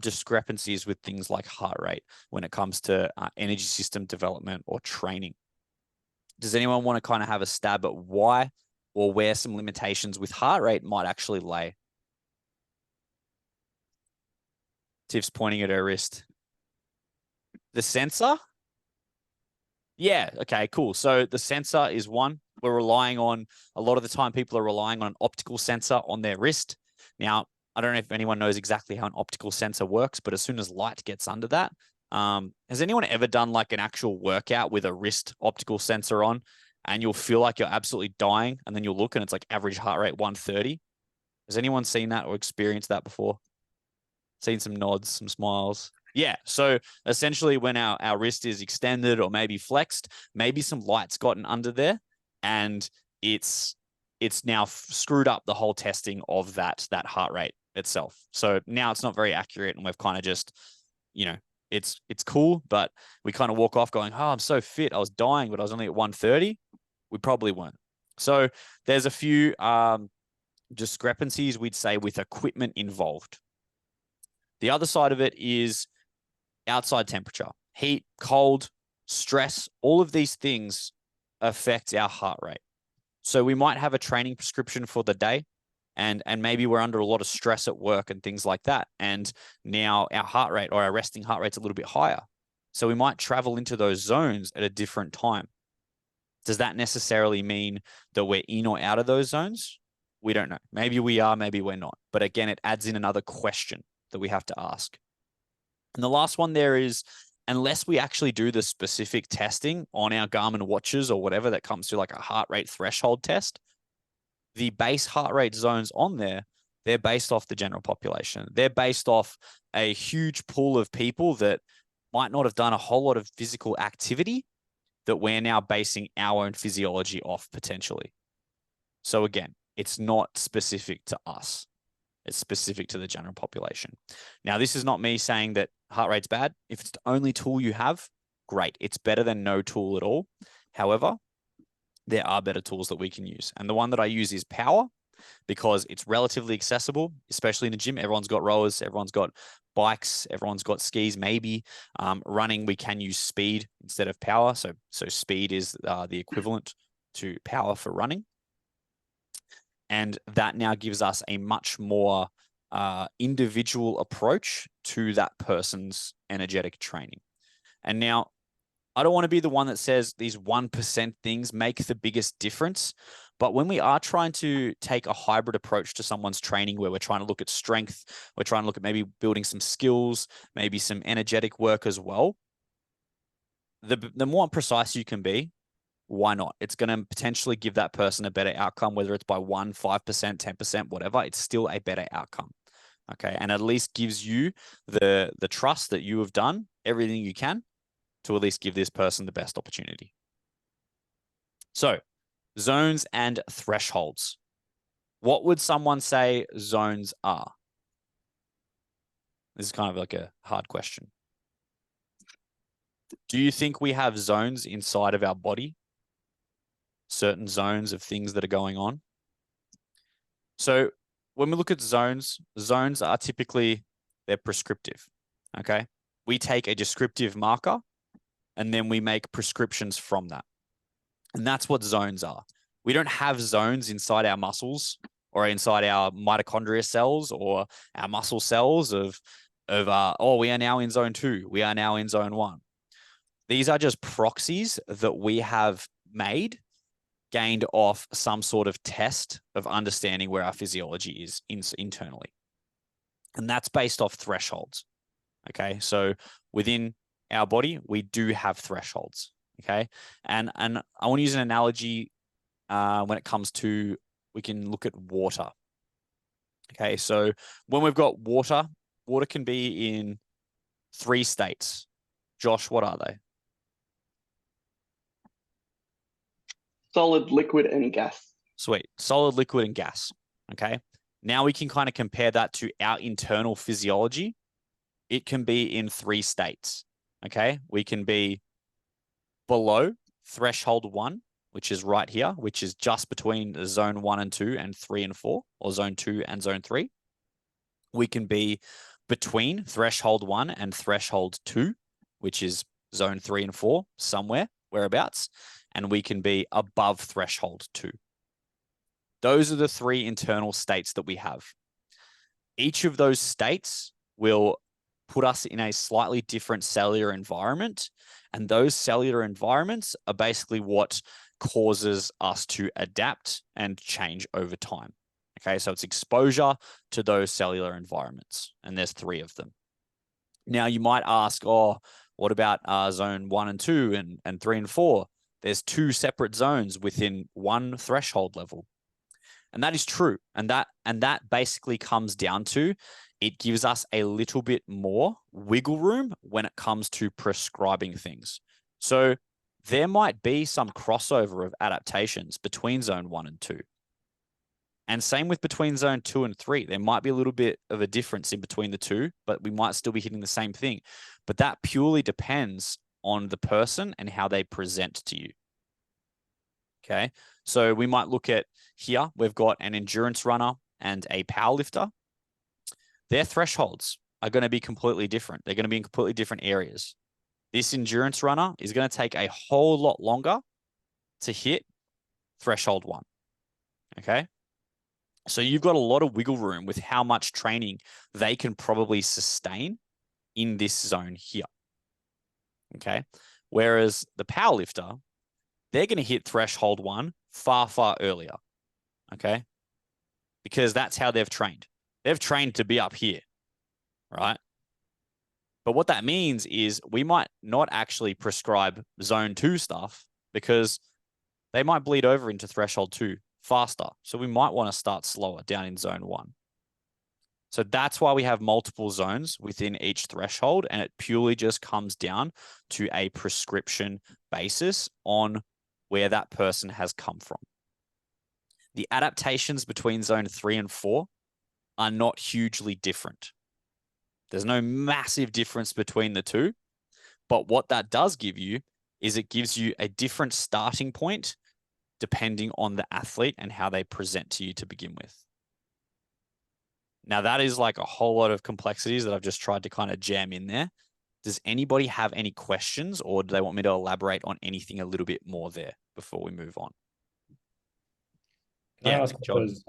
discrepancies with things like heart rate when it comes to energy system development or training. Does anyone want to kind of have a stab at why or where some limitations with heart rate might actually lay? Tiff's pointing at her wrist. The sensor? Yeah, okay, cool. So the sensor is one. We're relying on, a lot of the time people are relying on an optical sensor on their wrist. Now, I don't know if anyone knows exactly how an optical sensor works, but as soon as light gets under that, has anyone ever done like an actual workout with a wrist optical sensor on and you'll feel like you're absolutely dying and then you'll look and it's like average heart rate 130? Has anyone seen that or experienced that before? Seen some nods, some smiles. Yeah. So essentially when our wrist is extended or maybe flexed, maybe some light's gotten under there and it's now screwed up the whole testing of that heart rate itself. So now it's not very accurate and we've kind of just, it's cool, but we kind of walk off going, oh, I'm so fit. I was dying, but I was only at 130. We probably weren't. So there's a few discrepancies, we'd say, with equipment involved. The other side of it is outside temperature, heat, cold, stress, all of these things affect our heart rate. So we might have a training prescription for the day and maybe we're under a lot of stress at work and things like that. And now our heart rate or our resting heart rate's a little bit higher. So we might travel into those zones at a different time. Does that necessarily mean that we're in or out of those zones? We don't know. Maybe we are, maybe we're not. But again, it adds in another question that we have to ask. And the last one there is, unless we actually do the specific testing on our Garmin watches or whatever that comes to like a heart rate threshold test, the base heart rate zones on there, they're based off the general population. They're based off a huge pool of people that might not have done a whole lot of physical activity that we're now basing our own physiology off potentially. So again, it's not specific to us. It's specific to the general population. Now, this is not me saying that heart rate's bad. If it's the only tool you have, great. It's better than no tool at all. However, there are better tools that we can use. And the one that I use is power because it's relatively accessible, especially in the gym. Everyone's got rowers, everyone's got bikes, everyone's got skis, maybe. Running, we can use speed instead of power. So speed is the equivalent to power for running. And that now gives us a much more individual approach to that person's energetic training. And now, I don't want to be the one that says these 1% things make the biggest difference. But when we are trying to take a hybrid approach to someone's training, where we're trying to look at strength, we're trying to look at maybe building some skills, maybe some energetic work as well, the more precise you can be, why not? It's going to potentially give that person a better outcome, whether it's by 1%, 5%, 10%, whatever. It's still a better outcome. Okay. And at least gives you the trust that you have done everything you can to at least give this person the best opportunity. So, zones and thresholds. What would someone say zones are? This is kind of like a hard question. Do you think we have zones inside of our body? Certain zones of things that are going on? So when we look at zones are typically, they're prescriptive, okay? We take a descriptive marker and then we make prescriptions from that. And that's what zones are. We don't have zones inside our muscles or inside our mitochondria cells or our muscle cells of we are now in zone 2. We are now in zone 1. These are just proxies that we have gained off some sort of test of understanding where our physiology is internally. And that's based off thresholds. Okay. So within our body, we do have thresholds. Okay. And I want to use an analogy when it comes to, we can look at water. Okay. So when we've got water, water can be in 3 states. Josh, what are they? Solid, liquid, and gas. Sweet. Solid, liquid, and gas. Okay. Now we can kind of compare that to our internal physiology. It can be in 3 states. Okay. We can be below threshold 1, which is right here, which is just between zone 1 and 2 and 3 and 4, or zone 2 and zone 3. We can be between threshold 1 and threshold 2, which is zone 3 and 4, somewhere, whereabouts. And we can be above threshold 2. Those are the 3 internal states that we have. Each of those states will put us in a slightly different cellular environment. And those cellular environments are basically what causes us to adapt and change over time. Okay, so it's exposure to those cellular environments. And there's 3 of them. Now you might ask, oh, what about zone 1 and 2 and 3 and 4? There's 2 separate zones within one threshold level. And that is true. And that basically comes down to, it gives us a little bit more wiggle room when it comes to prescribing things. So there might be some crossover of adaptations between zone 1 and 2. And same with between zone 2 and 3. There might be a little bit of a difference in between the 2, but we might still be hitting the same thing. But that purely depends on the person and how they present to you. Okay, so we might look at here, we've got an endurance runner and a powerlifter. Their thresholds are going to be completely different. They're going to be in completely different areas. This endurance runner is going to take a whole lot longer to hit threshold 1. Okay, so you've got a lot of wiggle room with how much training they can probably sustain in this zone here. Okay, whereas the powerlifter, they're going to hit threshold 1 far, far earlier. Okay, because that's how they've trained. They've trained to be up here, right? But what that means is we might not actually prescribe zone 2 stuff because they might bleed over into threshold 2 faster. So we might want to start slower down in zone 1. So that's why we have multiple zones within each threshold, and it purely just comes down to a prescription basis on where that person has come from. The adaptations between zone 3 and 4 are not hugely different. There's no massive difference between the 2, but what that does give you is it gives you a different starting point depending on the athlete and how they present to you to begin with. Now that is like a whole lot of complexities that I've just tried to kind of jam in there. Does anybody have any questions, or do they want me to elaborate on anything a little bit more there before we move on? Can I ask what those,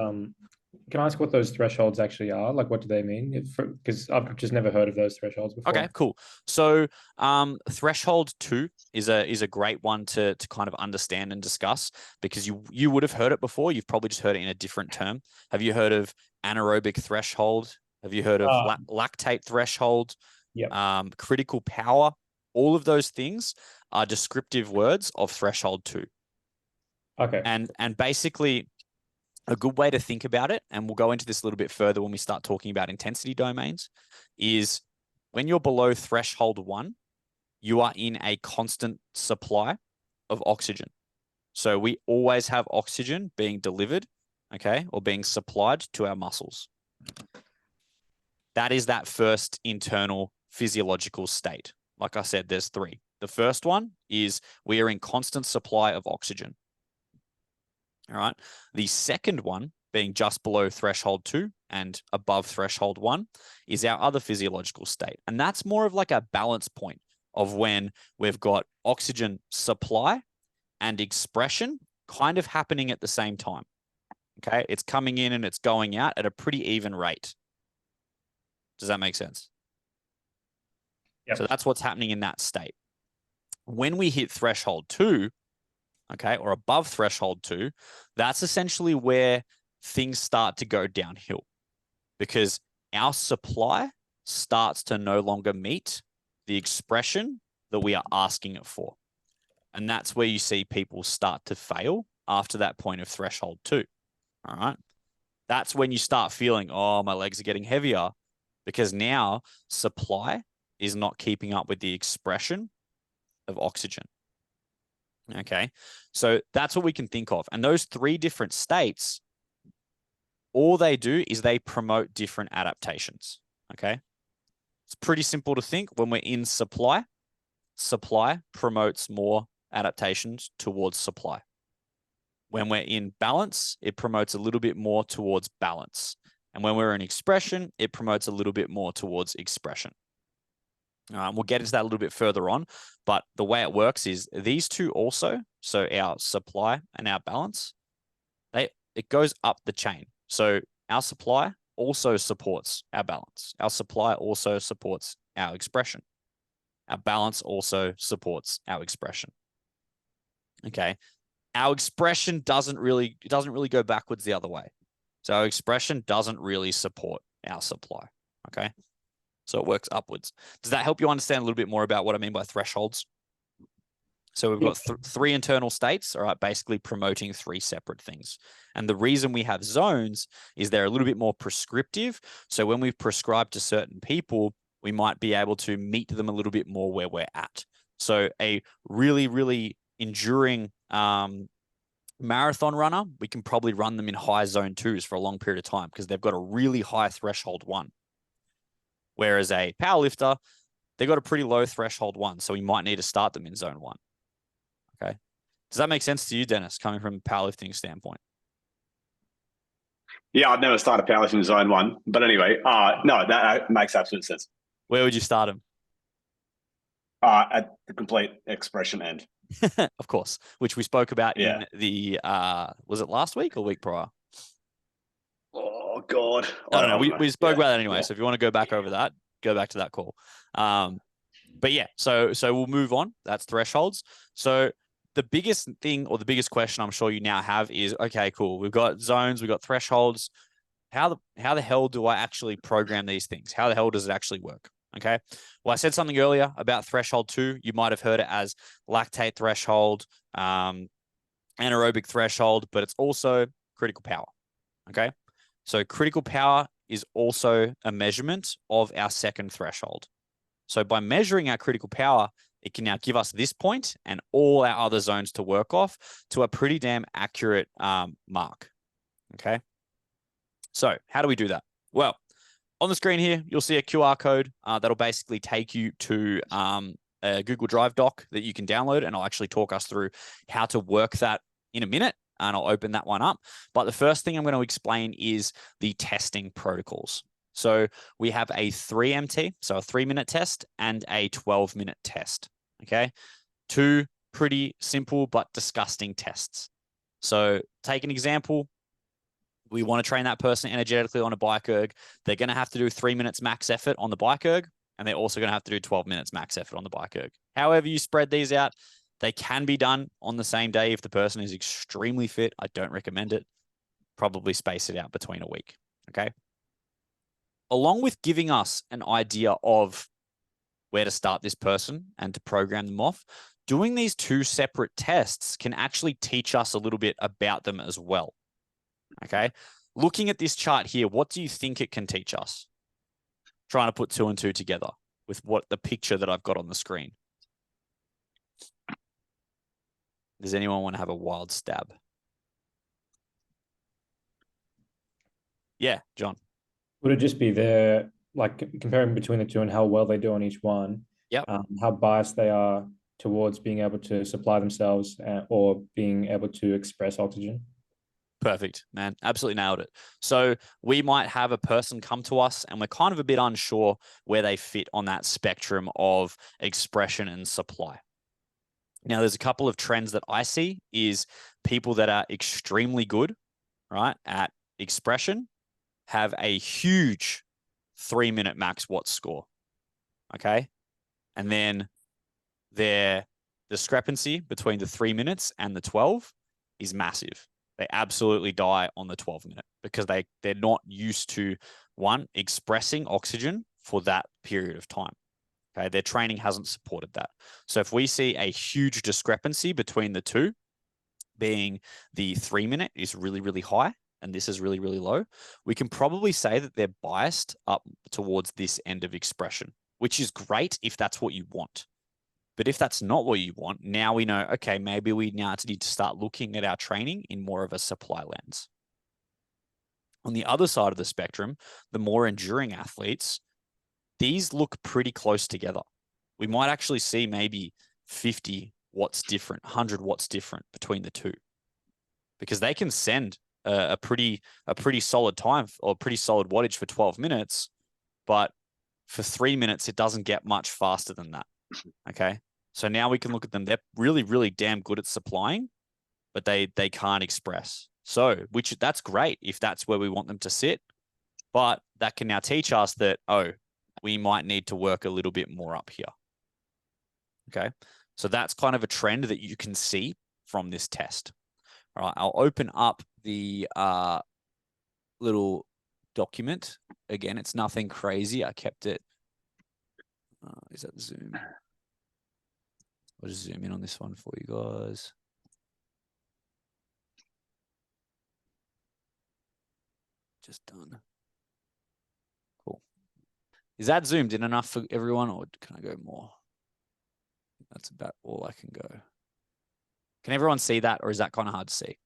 can I ask what those thresholds actually are? Like, what do they mean? Because I've just never heard of those thresholds before. Okay, cool. So threshold 2 is a great one to kind of understand and discuss, because you would have heard it before. You've probably just heard it in a different term. Have you heard of anaerobic threshold? Have you heard of lactate threshold? Yeah. Critical power? All of those things are descriptive words of threshold 2. Okay. And basically, a good way to think about it, and we'll go into this a little bit further when we start talking about intensity domains, is when you're below threshold 1, you are in a constant supply of oxygen. So we always have oxygen being delivered, okay, or being supplied to our muscles. That is that first internal physiological state. Like I said, there's 3. The first one is we are in constant supply of oxygen. All right. The second one, being just below threshold 2 and above threshold 1, is our other physiological state. And that's more of like a balance point of when we've got oxygen supply and expression kind of happening at the same time. Okay. It's coming in and it's going out at a pretty even rate. Does that make sense? Yep. So that's what's happening in that state. When we hit threshold 2, okay, or above threshold 2, that's essentially where things start to go downhill, because our supply starts to no longer meet the expression that we are asking it for. And that's where you see people start to fail after that point of threshold 2. All right. That's when you start feeling, oh, my legs are getting heavier, because now supply is not keeping up with the expression of oxygen. Okay. So that's what we can think of. And those 3 different states, all they do is they promote different adaptations. Okay. It's pretty simple to think. When we're in supply, supply promotes more adaptations towards supply. When we're in balance, it promotes a little bit more towards balance. And when we're in expression, it promotes a little bit more towards expression. We'll get into that a little bit further on, but the way it works is these 2 also, so our supply and our balance, it goes up the chain. So our supply also supports our balance. Our supply also supports our expression. Our balance also supports our expression. Okay. Our expression doesn't really go backwards the other way. So our expression doesn't really support our supply. Okay. So it works upwards. Does that help you understand a little bit more about what I mean by thresholds? So we've got 3 internal states, all right, basically promoting 3 separate things. And the reason we have zones is they're a little bit more prescriptive. So when we prescribe to certain people, we might be able to meet them a little bit more where we're at. So a really, really enduring marathon runner, we can probably run them in high zone 2s for a long period of time because they've got a really high threshold 1. Whereas a powerlifter, they've got a pretty low threshold 1. So we might need to start them in zone 1. Okay. Does that make sense to you, Dennis, coming from a powerlifting standpoint? Yeah, I've never started powerlifting in zone 1. But anyway, no, that makes absolute sense. Where would you start them? At the complete expression end. Of course, which we spoke about Yeah. in the, was it last week or week prior? Oh, God. I don't know. We spoke about that anyway. Yeah. So if you want to go back over that, go back to that call. But yeah, so we'll move on. That's thresholds. So the biggest thing or the biggest question I'm sure you now have is, okay, cool. We've got zones, we've got thresholds. How the hell do I actually program these things? How the hell does it actually work? Okay. Well, I said something earlier about threshold 2. You might have heard it as lactate threshold, anaerobic threshold, but it's also critical power. Okay. So critical power is also a measurement of our second threshold. So by measuring our critical power, it can now give us this point and all our other zones to work off to a pretty damn accurate mark. Okay. So how do we do that? Well, on the screen here, you'll see a QR code that'll basically take you to a Google Drive doc that you can download, and I'll actually talk us through how to work that in a minute, and I'll open that one up. But the first thing I'm going to explain is the testing protocols. So we have a 3MT, so a 3-minute test, and a 12-minute test. Okay, 2 pretty simple but disgusting tests. So take an example. We want to train that person energetically on a bike erg. They're going to have to do 3 minutes max effort on the bike erg, and they're also going to have to do 12 minutes max effort on the bike erg. However you spread these out, they can be done on the same day if the person is extremely fit. I don't recommend it. Probably space it out between a week. Okay. Along with giving us an idea of where to start this person and to program them off, doing these 2 separate tests can actually teach us a little bit about them as well. Okay. Looking at this chart here, what do you think it can teach us? Trying to put 2 and 2 together with what the picture that I've got on the screen. Does anyone want to have a wild stab? Yeah, John. Would it just be their, like, comparing between the 2 and how well they do on each one? Yep. How biased they are towards being able to supply themselves or being able to express oxygen? Perfect, man. Absolutely nailed it. So we might have a person come to us and we're kind of a bit unsure where they fit on that spectrum of expression and supply. Now, there's a couple of trends that I see is people that are extremely good, right, at expression have a huge 3-minute max watt score. Okay. And then their discrepancy between the 3 minutes and the 12 is massive. They absolutely die on the 12-minute because they're not used to one, expressing oxygen for that period of time. Okay, their training hasn't supported that. So if we see a huge discrepancy between the two, being the 3 minute is really, really high and this is really, really low, we can probably say that they're biased up towards this end of expression, which is great if that's what you want. But if that's not what you want, now we know, okay, maybe we now need to start looking at our training in more of a supply lens. On the other side of the spectrum, the more enduring athletes, these look pretty close together. We might actually see maybe 50 watts different, 100 watts different between the two, because they can send a pretty solid time or pretty solid wattage for 12 minutes, but for 3 minutes, it doesn't get much faster than that. Okay. So now we can look at them. They're really, really damn good at supplying, but they can't express. So, that's great if that's where we want them to sit, but that can now teach us that, oh, we might need to work a little bit more up here. Okay. So that's kind of a trend that you can see from this test. All right. I'll open up the little document. Again, it's nothing crazy. I kept it. Is that Zoom? I'll just zoom in on this one for you guys. Just done. Cool. Is that zoomed in enough for everyone, or can I go more? That's about all I can go. Can everyone see that, or is that kind of hard to see?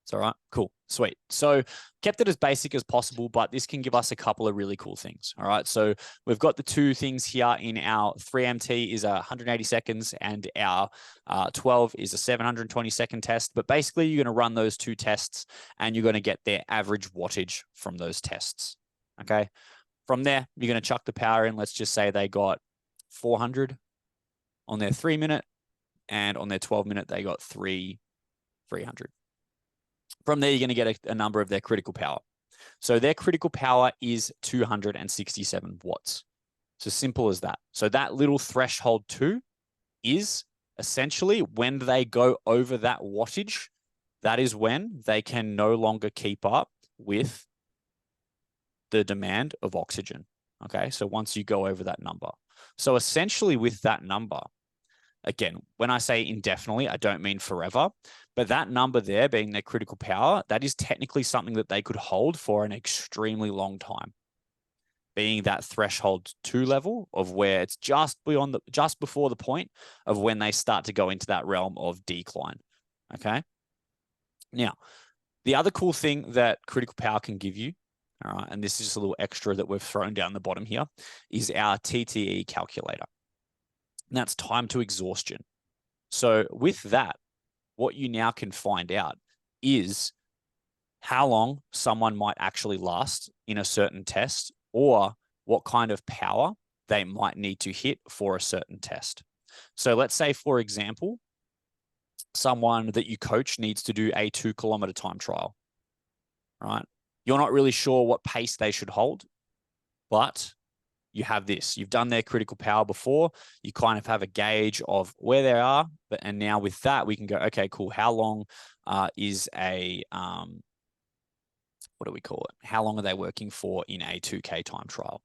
It's all right. Cool. Sweet. So kept it as basic as possible, but this can give us a couple of really cool things. All right. So we've got the two things here in our 3MT is 180 seconds and our 12 is a 720 second test. But basically you're going to run those two tests and you're going to get their average wattage from those tests. Okay. From there, you're going to chuck the power in. Let's just say they got 400 on their 3 minute, and on their 12 minute, they got 300. From there, you're going to get a number of their critical power. So their critical power is 267 watts. So simple as that. So that little threshold 2 is essentially when they go over that wattage, that is when they can no longer keep up with the demand of oxygen. Okay, so once you go over that number. So essentially with that number, again, when I say indefinitely, I don't mean forever, but that number there being their critical power, that is technically something that they could hold for an extremely long time, being that threshold 2 level of where it's just before the point of when they start to go into that realm of decline. Okay. Now, the other cool thing that critical power can give you, all right, and this is just a little extra that we've thrown down the bottom here, is our TTE calculator. And that's time to exhaustion. So with that, what you now can find out is how long someone might actually last in a certain test, or what kind of power they might need to hit for a certain test. So let's say, for example, someone that you coach needs to do a 2 kilometer time trial, right? You're not really sure what pace they should hold, but you have this. You've done their critical power before. You kind of have a gauge of where they are. And now with that, we can go, okay, cool. How long is a, what do we call it? How long are they working for in a 2K time trial?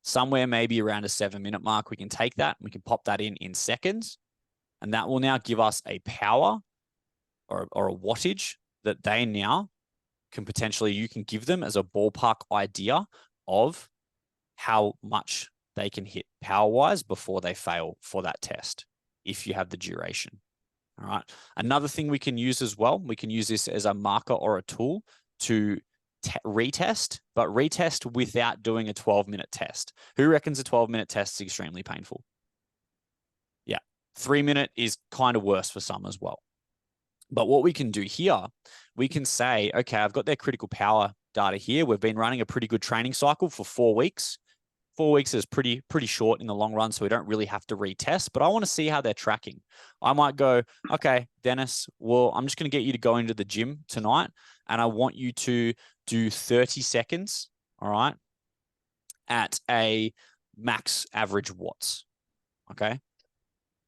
Somewhere maybe around a 7-minute mark. We can take that. We can pop that in seconds. And that will now give us a power or a wattage that they now can potentially, you can give them as a ballpark idea of how much they can hit power-wise before they fail for that test, if you have the duration. All right. Another thing we can use as well, we can use this as a marker or a tool to retest, but retest without doing a 12-minute test. Who reckons a 12-minute test is extremely painful? Yeah. 3-minute is kind of worse for some as well. But what we can do here, we can say, okay, I've got their critical power data here. We've been running a pretty good training cycle for 4 weeks. 4 weeks is pretty short in the long run, so we don't really have to retest, but I want to see how they're tracking. I might go, okay, Dennis, well, I'm just going to get you to go into the gym tonight, and I want you to do 30 seconds, all right, at a max average watts, okay?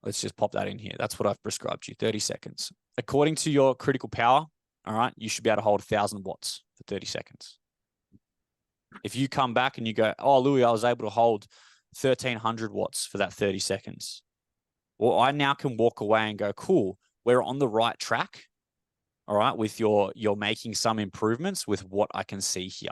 Let's just pop that in here. That's what I've prescribed you, 30 seconds. According to your critical power, all right, you should be able to hold 1,000 watts for 30 seconds. If you come back and you go, oh, Louis, I was able to hold 1300 watts for that 30 seconds. Well, I now can walk away and go, cool, we're on the right track. All right, with you're making some improvements with what I can see here.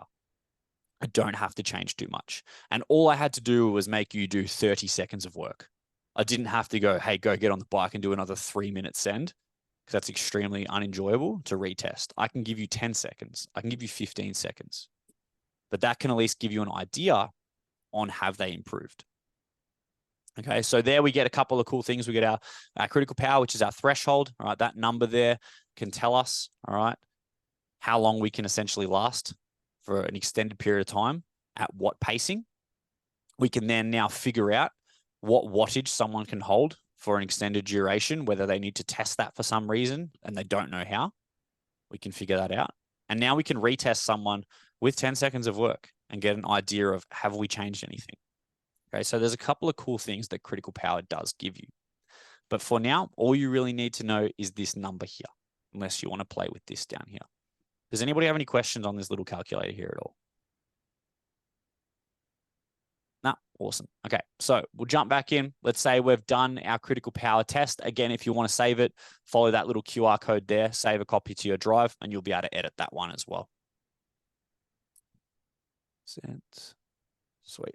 I don't have to change too much. And all I had to do was make you do 30 seconds of work. I didn't have to go, hey, go get on the bike and do another 3-minute send, because that's extremely unenjoyable to retest. I can give you 10 seconds. I can give you 15 seconds. But that can at least give you an idea on have they improved. Okay, so there we get a couple of cool things. We get our critical power, which is our threshold. All right, that number there can tell us, all right, how long we can essentially last for an extended period of time at what pacing. We can then now figure out what wattage someone can hold for an extended duration, whether they need to test that for some reason and they don't know how. We can figure that out. And now we can retest someone with 10 seconds of work and get an idea of, have we changed anything? Okay, so there's a couple of cool things that critical power does give you. But for now, all you really need to know is this number here, unless you want to play with this down here. Does anybody have any questions on this little calculator here at all? No, awesome. Okay, so we'll jump back in. Let's say we've done our critical power test. Again, if you want to save it, follow that little QR code there, save a copy to your drive, and you'll be able to edit that one as well. Sweet.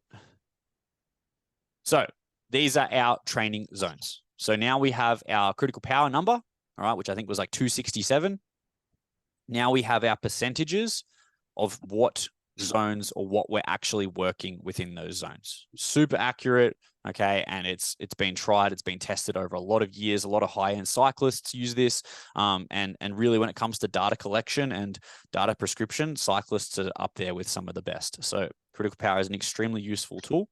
So these are our training zones. So now we have our critical power number, all right, which I think was like 267. Now we have our percentages of what zones or what we're actually working within those zones. Super accurate, okay, and it's been tried, it's been tested over a lot of years. A lot of high-end cyclists use this, and really when it comes to data collection and data prescription, cyclists are up there with some of the best. So critical power is an extremely useful tool.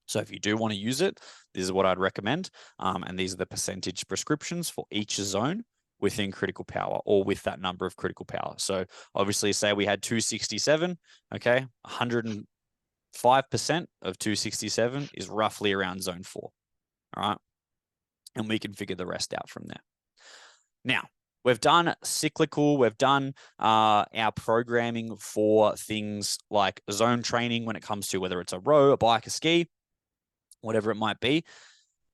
So if you do want to use it, this is what I'd recommend, and these are the percentage prescriptions for each zone within critical power, or with that number of critical power. So obviously say we had 267, okay, 105% of 267 is roughly around zone 4, all right? And we can figure the rest out from there. Now, we've done cyclical, we've done our programming for things like zone training when it comes to whether it's a row, a bike, a ski, whatever it might be.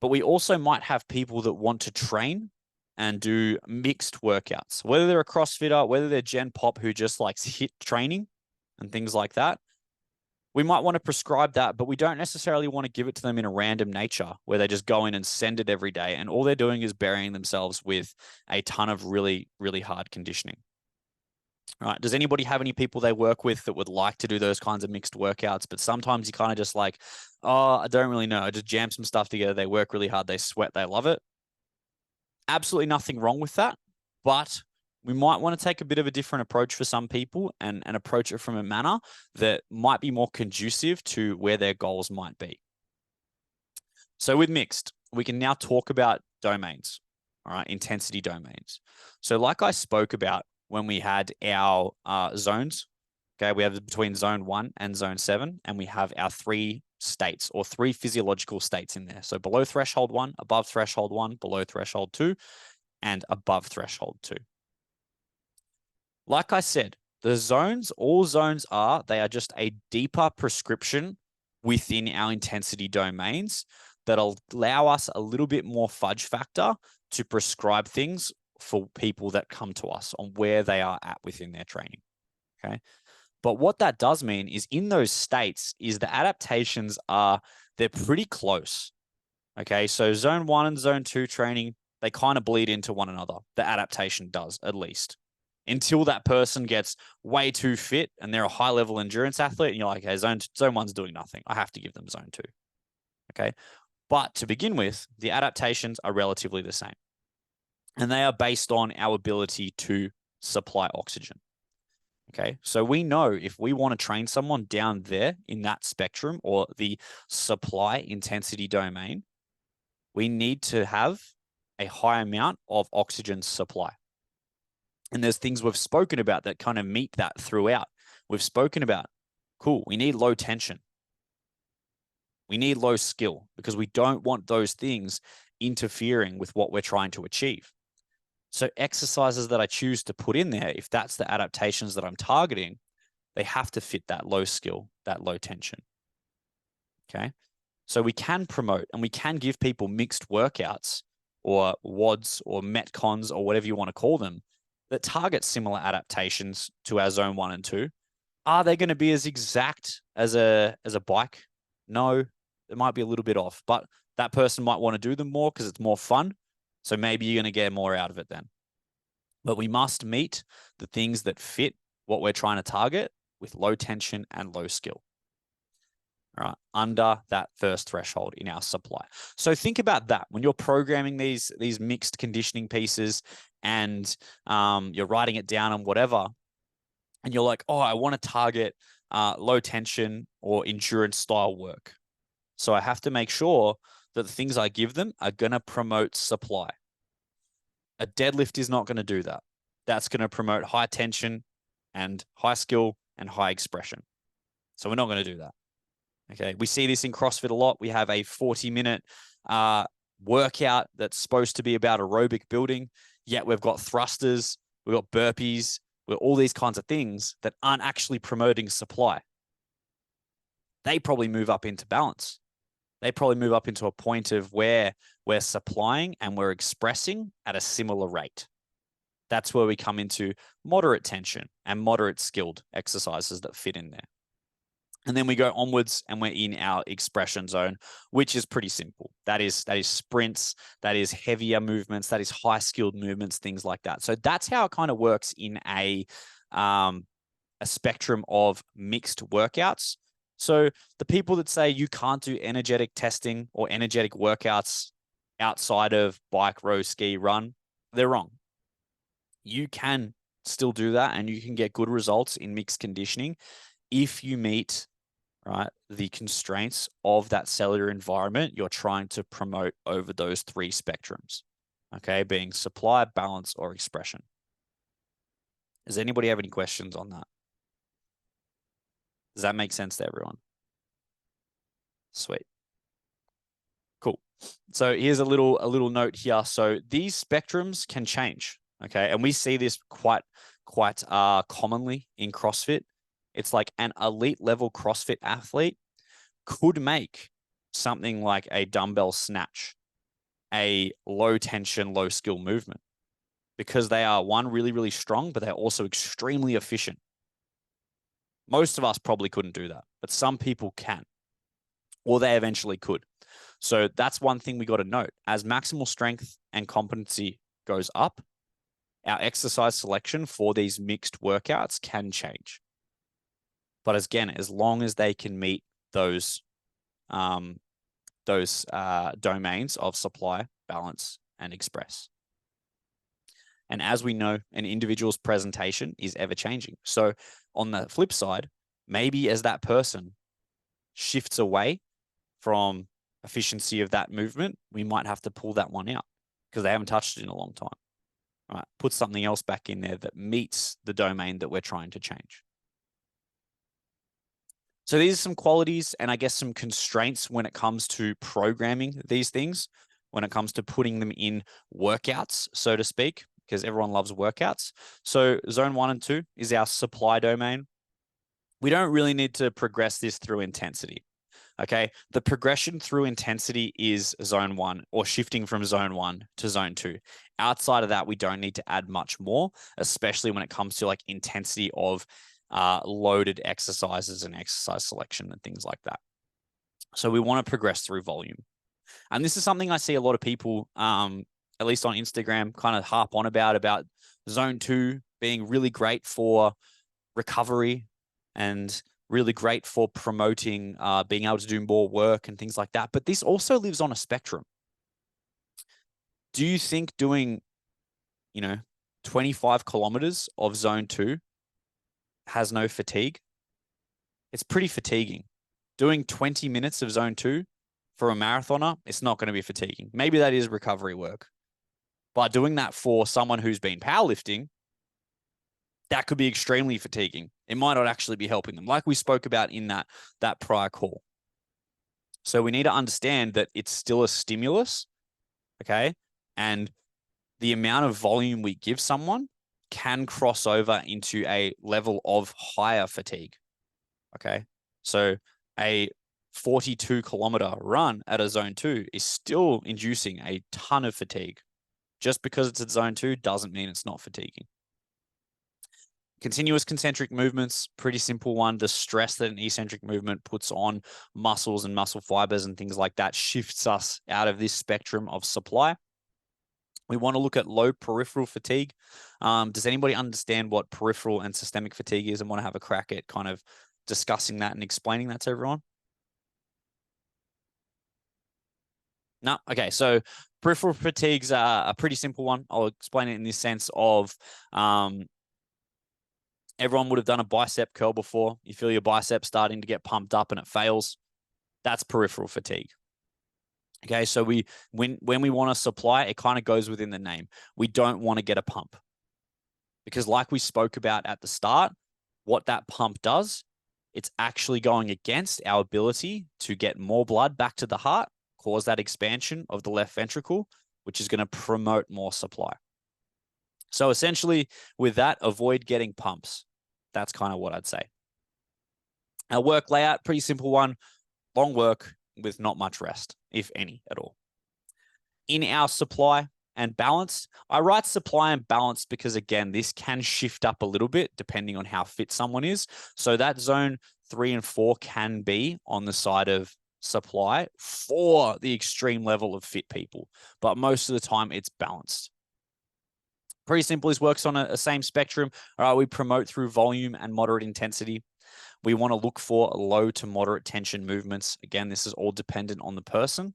But we also might have people that want to train and do mixed workouts, whether they're a CrossFitter, whether they're Gen Pop who just likes HIIT training and things like that. We might want to prescribe that, but we don't necessarily want to give it to them in a random nature where they just go in and send it every day. And all they're doing is burying themselves with a ton of really, really hard conditioning. All right. Does anybody have any people they work with that would like to do those kinds of mixed workouts? But sometimes you kind of just like, oh, I don't really know. I just jam some stuff together. They work really hard. They sweat. They love it. Absolutely nothing wrong with that. But we might want to take a bit of a different approach for some people and approach it from a manner that might be more conducive to where their goals might be. So with mixed, we can now talk about domains, all right, intensity domains. So like I spoke about when we had our zones, okay, we have between zone 1 and zone 7, and we have our 3 states or 3 physiological states in there. So below threshold 1, above threshold 1, below threshold 2, and above threshold 2. Like I said, the zones, all zones are, they are just a deeper prescription within our intensity domains that'll allow us a little bit more fudge factor to prescribe things for people that come to us on where they are at within their training, okay? But what that does mean is in those states is the adaptations are, they're pretty close, okay? So zone 1 and zone 2 training, they kind of bleed into one another. The adaptation does, at least, until that person gets way too fit and they're a high-level endurance athlete and you're like, hey, zone 1's doing nothing. I have to give them zone 2, okay? But to begin with, the adaptations are relatively the same. And they are based on our ability to supply oxygen. Okay, so we know if we want to train someone down there in that spectrum or the supply intensity domain, we need to have a high amount of oxygen supply. And there's things we've spoken about that kind of meet that throughout. We've spoken about, cool, we need low tension. We need low skill because we don't want those things interfering with what we're trying to achieve. So exercises that I choose to put in there, if that's the adaptations that I'm targeting, they have to fit that low skill, that low tension. Okay. So we can promote and we can give people mixed workouts or WODs or Metcons or whatever you want to call them that target similar adaptations to our zone 1 and 2. Are they going to be as exact as a bike? No, it might be a little bit off, but that person might want to do them more because it's more fun. So maybe you're going to get more out of it then. But we must meet the things that fit what we're trying to target with low tension and low skill. All right, under that first threshold in our supply. So think about that when you're programming these mixed conditioning pieces and you're writing it down and whatever, and you're like, oh, I want to target low tension or endurance style work. So I have to make sure that the things I give them are going to promote supply. A deadlift is not going to do that. That's going to promote high tension and high skill and high expression. So we're not going to do that. Okay, we see this in CrossFit a lot. We have a 40-minute workout that's supposed to be about aerobic building, yet we've got thrusters, we've got burpees, we've got all these kinds of things that aren't actually promoting supply. They probably move up into balance. They probably move up into a point of where we're supplying and we're expressing at a similar rate. That's where we come into moderate tension and moderate skilled exercises that fit in there. And then we go onwards and we're in our expression zone, which is pretty simple. That is sprints, that is heavier movements, that is high skilled movements, things like that. So that's how it kind of works in a spectrum of mixed workouts. So the people that say you can't do energetic testing or energetic workouts outside of bike, row, ski, run, they're wrong. You can still do that and you can get good results in mixed conditioning if you meet the constraints of that cellular environment you're trying to promote over those 3 spectrums, okay, being supply, balance, or expression. Does anybody have any questions on that? Does that make sense to everyone? Sweet. Cool. So here's a little note here. So these spectrums can change, okay, and we see this quite commonly in CrossFit. It's like an elite level CrossFit athlete could make something like a dumbbell snatch a low tension, low skill movement because they are, one, really, really strong, but they're also extremely efficient. Most of us probably couldn't do that, but some people can, or they eventually could. So that's one thing we got to note. As maximal strength and competency goes up, our exercise selection for these mixed workouts can change. But again, as long as they can meet those domains of supply, balance, and express. And as we know, an individual's presentation is ever changing. So on the flip side, maybe as that person shifts away from efficiency of that movement, we might have to pull that one out because they haven't touched it in a long time. All right, put something else back in there that meets the domain that we're trying to change. So these are some qualities and I guess some constraints when it comes to programming these things, when it comes to putting them in workouts, so to speak, because everyone loves workouts. So zone 1 and 2 is our supply domain. We don't really need to progress this through intensity. Okay, the progression through intensity is zone 1 or shifting from zone 1 to zone 2. Outside of that, we don't need to add much more, especially when it comes to like intensity of loaded exercises and exercise selection and things like that. So we want to progress through volume. And this is something I see a lot of people, at least on Instagram, kind of harp on about zone 2 being really great for recovery and really great for promoting being able to do more work and things like that. But this also lives on a spectrum. Do you think doing, 25 kilometers of zone 2 has no fatigue? It's pretty fatiguing. Doing 20 minutes of zone 2 for a marathoner, it's not going to be fatiguing. Maybe that is recovery work. But doing that for someone who's been powerlifting, that could be extremely fatiguing. It might not actually be helping them, like we spoke about in that prior call. So we need to understand that it's still a stimulus, okay? And the amount of volume we give someone can cross over into a level of higher fatigue. Okay. So a 42-kilometer run at a zone 2 is still inducing a ton of fatigue. Just because it's at zone 2 doesn't mean it's not fatiguing. Continuous concentric movements, pretty simple one. The stress that an eccentric movement puts on muscles and muscle fibers and things like that shifts us out of this spectrum of supply. We want to look at low peripheral fatigue. Does anybody understand what peripheral and systemic fatigue is and want to have a crack at kind of discussing that and explaining that to everyone? No? Okay, so peripheral fatigue's a pretty simple one. I'll explain it in this sense of everyone would have done a bicep curl before. You feel your bicep starting to get pumped up and it fails. That's peripheral fatigue. Okay, so when we want to supply, it kind of goes within the name. We don't want to get a pump. Because like we spoke about at the start, what that pump does, it's actually going against our ability to get more blood back to the heart, cause that expansion of the left ventricle, which is going to promote more supply. So essentially, with that, avoid getting pumps. That's kind of what I'd say. Our work layout, pretty simple one. Long work with not much rest, if any at all. In our supply and balance, I write supply and balance because, again, this can shift up a little bit depending on how fit someone is. So that zone 3 and 4 can be on the side of supply for the extreme level of fit people, but most of the time it's balanced. Pretty simple. This works on a same spectrum. All right, we promote through volume and moderate intensity. We want to look for low to moderate tension movements. Again, this is all dependent on the person.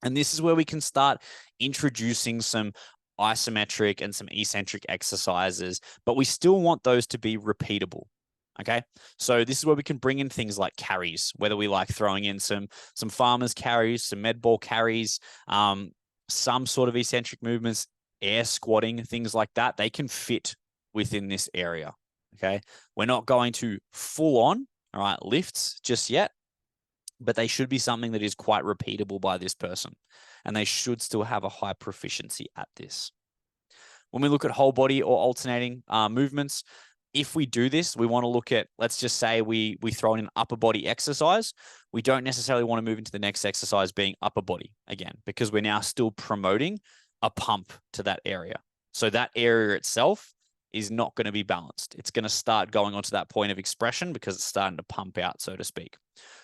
And this is where we can start introducing some isometric and some eccentric exercises, but we still want those to be repeatable. Okay, so this is where we can bring in things like carries, whether we like throwing in some farmers carries, some med ball carries, some sort of eccentric movements, air squatting, things like that. They can fit within this area. Okay, we're not going to full on, all right, lifts just yet, but they should be something that is quite repeatable by this person, and they should still have a high proficiency at this. When we look at whole body or alternating movements, if we do this, we want to look at, let's just say we throw in an upper body exercise. We don't necessarily want to move into the next exercise being upper body again, because we're now still promoting a pump to that area. So that area itself is not going to be balanced. It's going to start going onto that point of expression because it's starting to pump out, so to speak.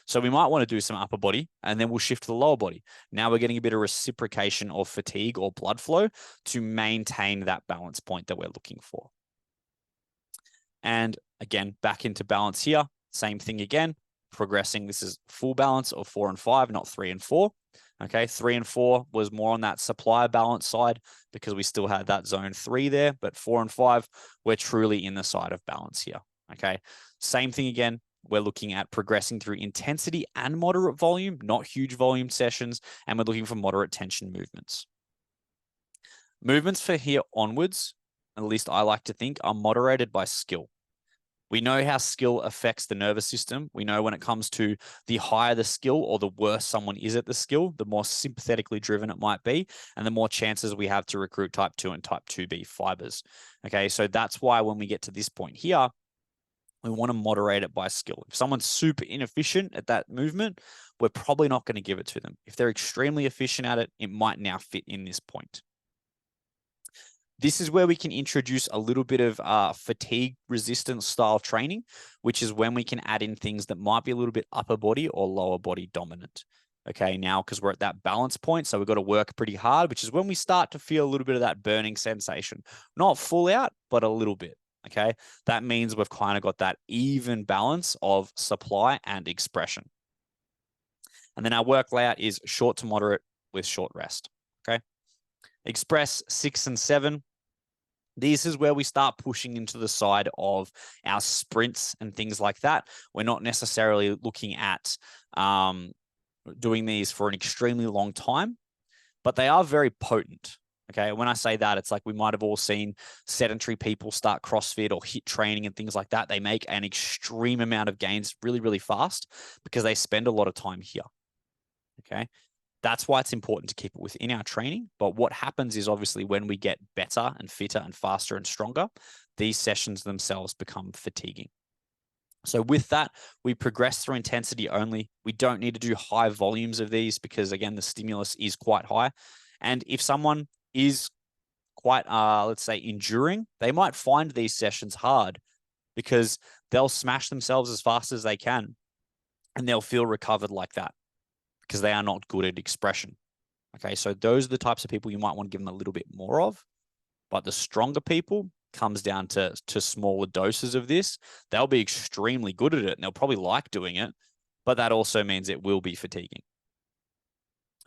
So we might want to do some upper body, and then we'll shift to the lower body. Now we're getting a bit of reciprocation of fatigue or blood flow to maintain that balance point that we're looking for. And again, back into balance here. Same thing again, progressing. This is full balance of 4 and 5, not 3 and 4. Okay, 3 and 4 was more on that supply balance side because we still had that zone 3 there, but 4 and 5, we're truly in the side of balance here. Okay, same thing again. We're looking at progressing through intensity and moderate volume, not huge volume sessions, and we're looking for moderate tension movements. Movements for here onwards, at least I like to think, are moderated by skill. We know how skill affects the nervous system. We know when it comes to the higher the skill or the worse someone is at the skill, the more sympathetically driven it might be, and the more chances we have to recruit type 2 and type 2B fibers. Okay, so that's why when we get to this point here, we want to moderate it by skill. If someone's super inefficient at that movement, we're probably not going to give it to them. If they're extremely efficient at it, it might now fit in this point. This is where we can introduce a little bit of fatigue resistance style training, which is when we can add in things that might be a little bit upper body or lower body dominant. Okay, now because we're at that balance point, so we've got to work pretty hard, which is when we start to feel a little bit of that burning sensation. Not full out, but a little bit. Okay, that means we've kind of got that even balance of supply and expression. And then our work layout is short to moderate with short rest. Okay, express 6 and 7. This is where we start pushing into the side of our sprints and things like that. We're not necessarily looking at doing these for an extremely long time, but they are very potent. Okay, when I say that, it's like we might have all seen sedentary people start CrossFit or HIIT training and things like that. They make an extreme amount of gains really, really fast because they spend a lot of time here. Okay, That's why it's important to keep it within our training. But what happens is obviously when we get better and fitter and faster and stronger, these sessions themselves become fatiguing. So with that, we progress through intensity only. We don't need to do high volumes of these because, again, the stimulus is quite high. And if someone is quite, let's say, enduring, they might find these sessions hard because they'll smash themselves as fast as they can and they'll feel recovered like that because they are not good at expression. Okay, so those are the types of people you might want to give them a little bit more of. But the stronger people comes down to smaller doses of this. They'll be extremely good at it and they'll probably like doing it, but that also means it will be fatiguing.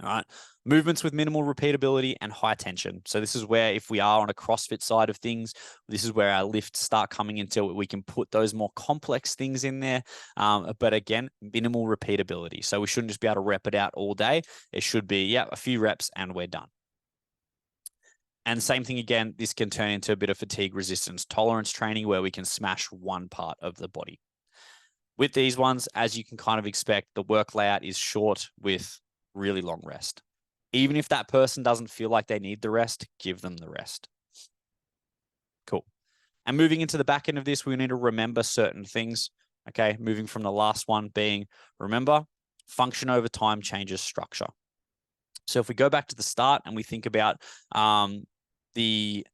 All right. Movements with minimal repeatability and high tension. So this is where, if we are on a CrossFit side of things, this is where our lifts start coming into it. We can put those more complex things in there. But again, minimal repeatability. So we shouldn't just be able to rep it out all day. It should be, a few reps and we're done. And same thing again, this can turn into a bit of fatigue resistance tolerance training where we can smash one part of the body. With these ones, as you can kind of expect, the work layout is short with really long rest. Even if that person doesn't feel like they need the rest, give them the rest. Cool. And moving into the back end of this, we need to remember certain things. Okay, moving from the last one being, remember, function over time changes structure. So if we go back to the start and we think about the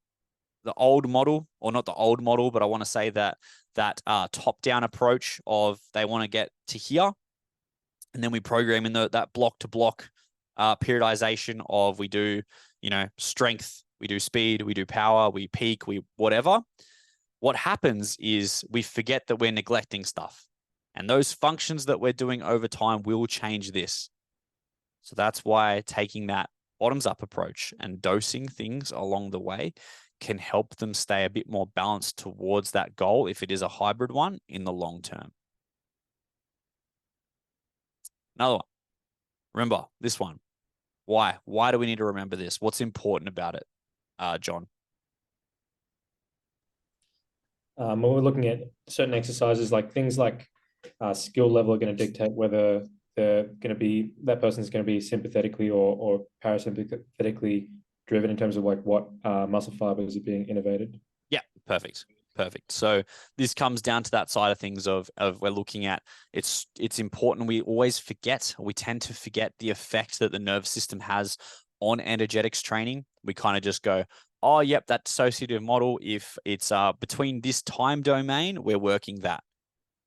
old model, or not the old model, but I want to say that top-down approach of they want to get to here, and then we program in that block-to-block periodization of we do, strength, we do speed, we do power, we peak, we whatever. What happens is we forget that we're neglecting stuff. And those functions that we're doing over time will change this. So that's why taking that bottoms-up approach and dosing things along the way can help them stay a bit more balanced towards that goal if it is a hybrid one in the long term. Another one. Remember this one. Why? Why do we need to remember this? What's important about it, John? When we're looking at certain exercises, like things like skill level are going to dictate whether that person's going to be sympathetically or parasympathetically driven in terms of like what muscle fibers are being innervated. Yeah, perfect. So this comes down to that side of things of we're looking at, it's important. We tend to forget the effect that the nervous system has on energetics training. We kind of just go, oh, yep, that dissociative model, if it's between this time domain, we're working that.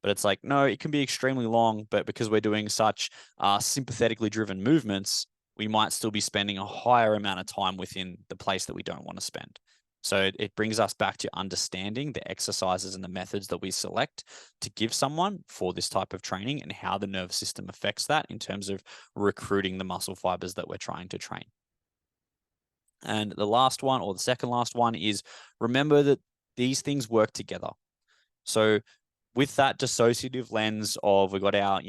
But it's like, no, it can be extremely long, but because we're doing such sympathetically driven movements, we might still be spending a higher amount of time within the place that we don't want to spend. So it brings us back to understanding the exercises and the methods that we select to give someone for this type of training and how the nervous system affects that in terms of recruiting the muscle fibers that we're trying to train. And the last one, or the second last one, is remember that these things work together. So with that dissociative lens of, we've got our,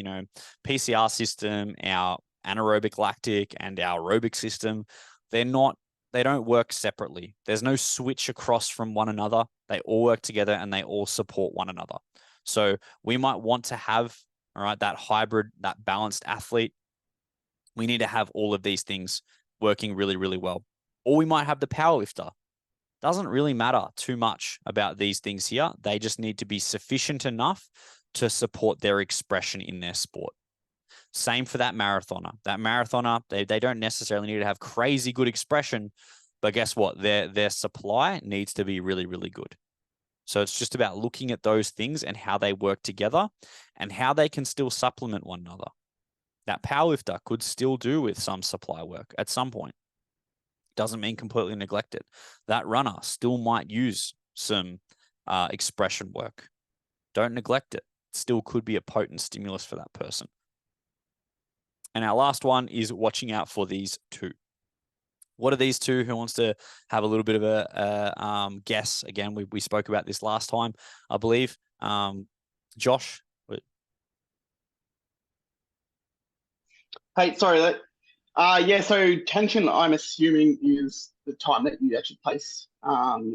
PCR system, our anaerobic lactic and our aerobic system, they don't work separately. There's no switch across from one another. They all work together and they all support one another. So we might want to have, that hybrid, that balanced athlete. We need to have all of these things working really, really well. Or we might have the powerlifter. Doesn't really matter too much about these things here. They just need to be sufficient enough to support their expression in their sport. Same for that marathoner. That marathoner, they don't necessarily need to have crazy good expression, but guess what? Their supply needs to be really, really good. So it's just about looking at those things and how they work together and how they can still supplement one another. That powerlifter could still do with some supply work at some point. Doesn't mean completely neglect it. That runner still might use some expression work. Don't neglect it. Still could be a potent stimulus for that person. And our last one is watching out for these two. What are these two? Who wants to have a little bit of a guess? Again, we spoke about this last time, I believe. Josh? Hey, sorry. So tension, I'm assuming, is the time that you actually place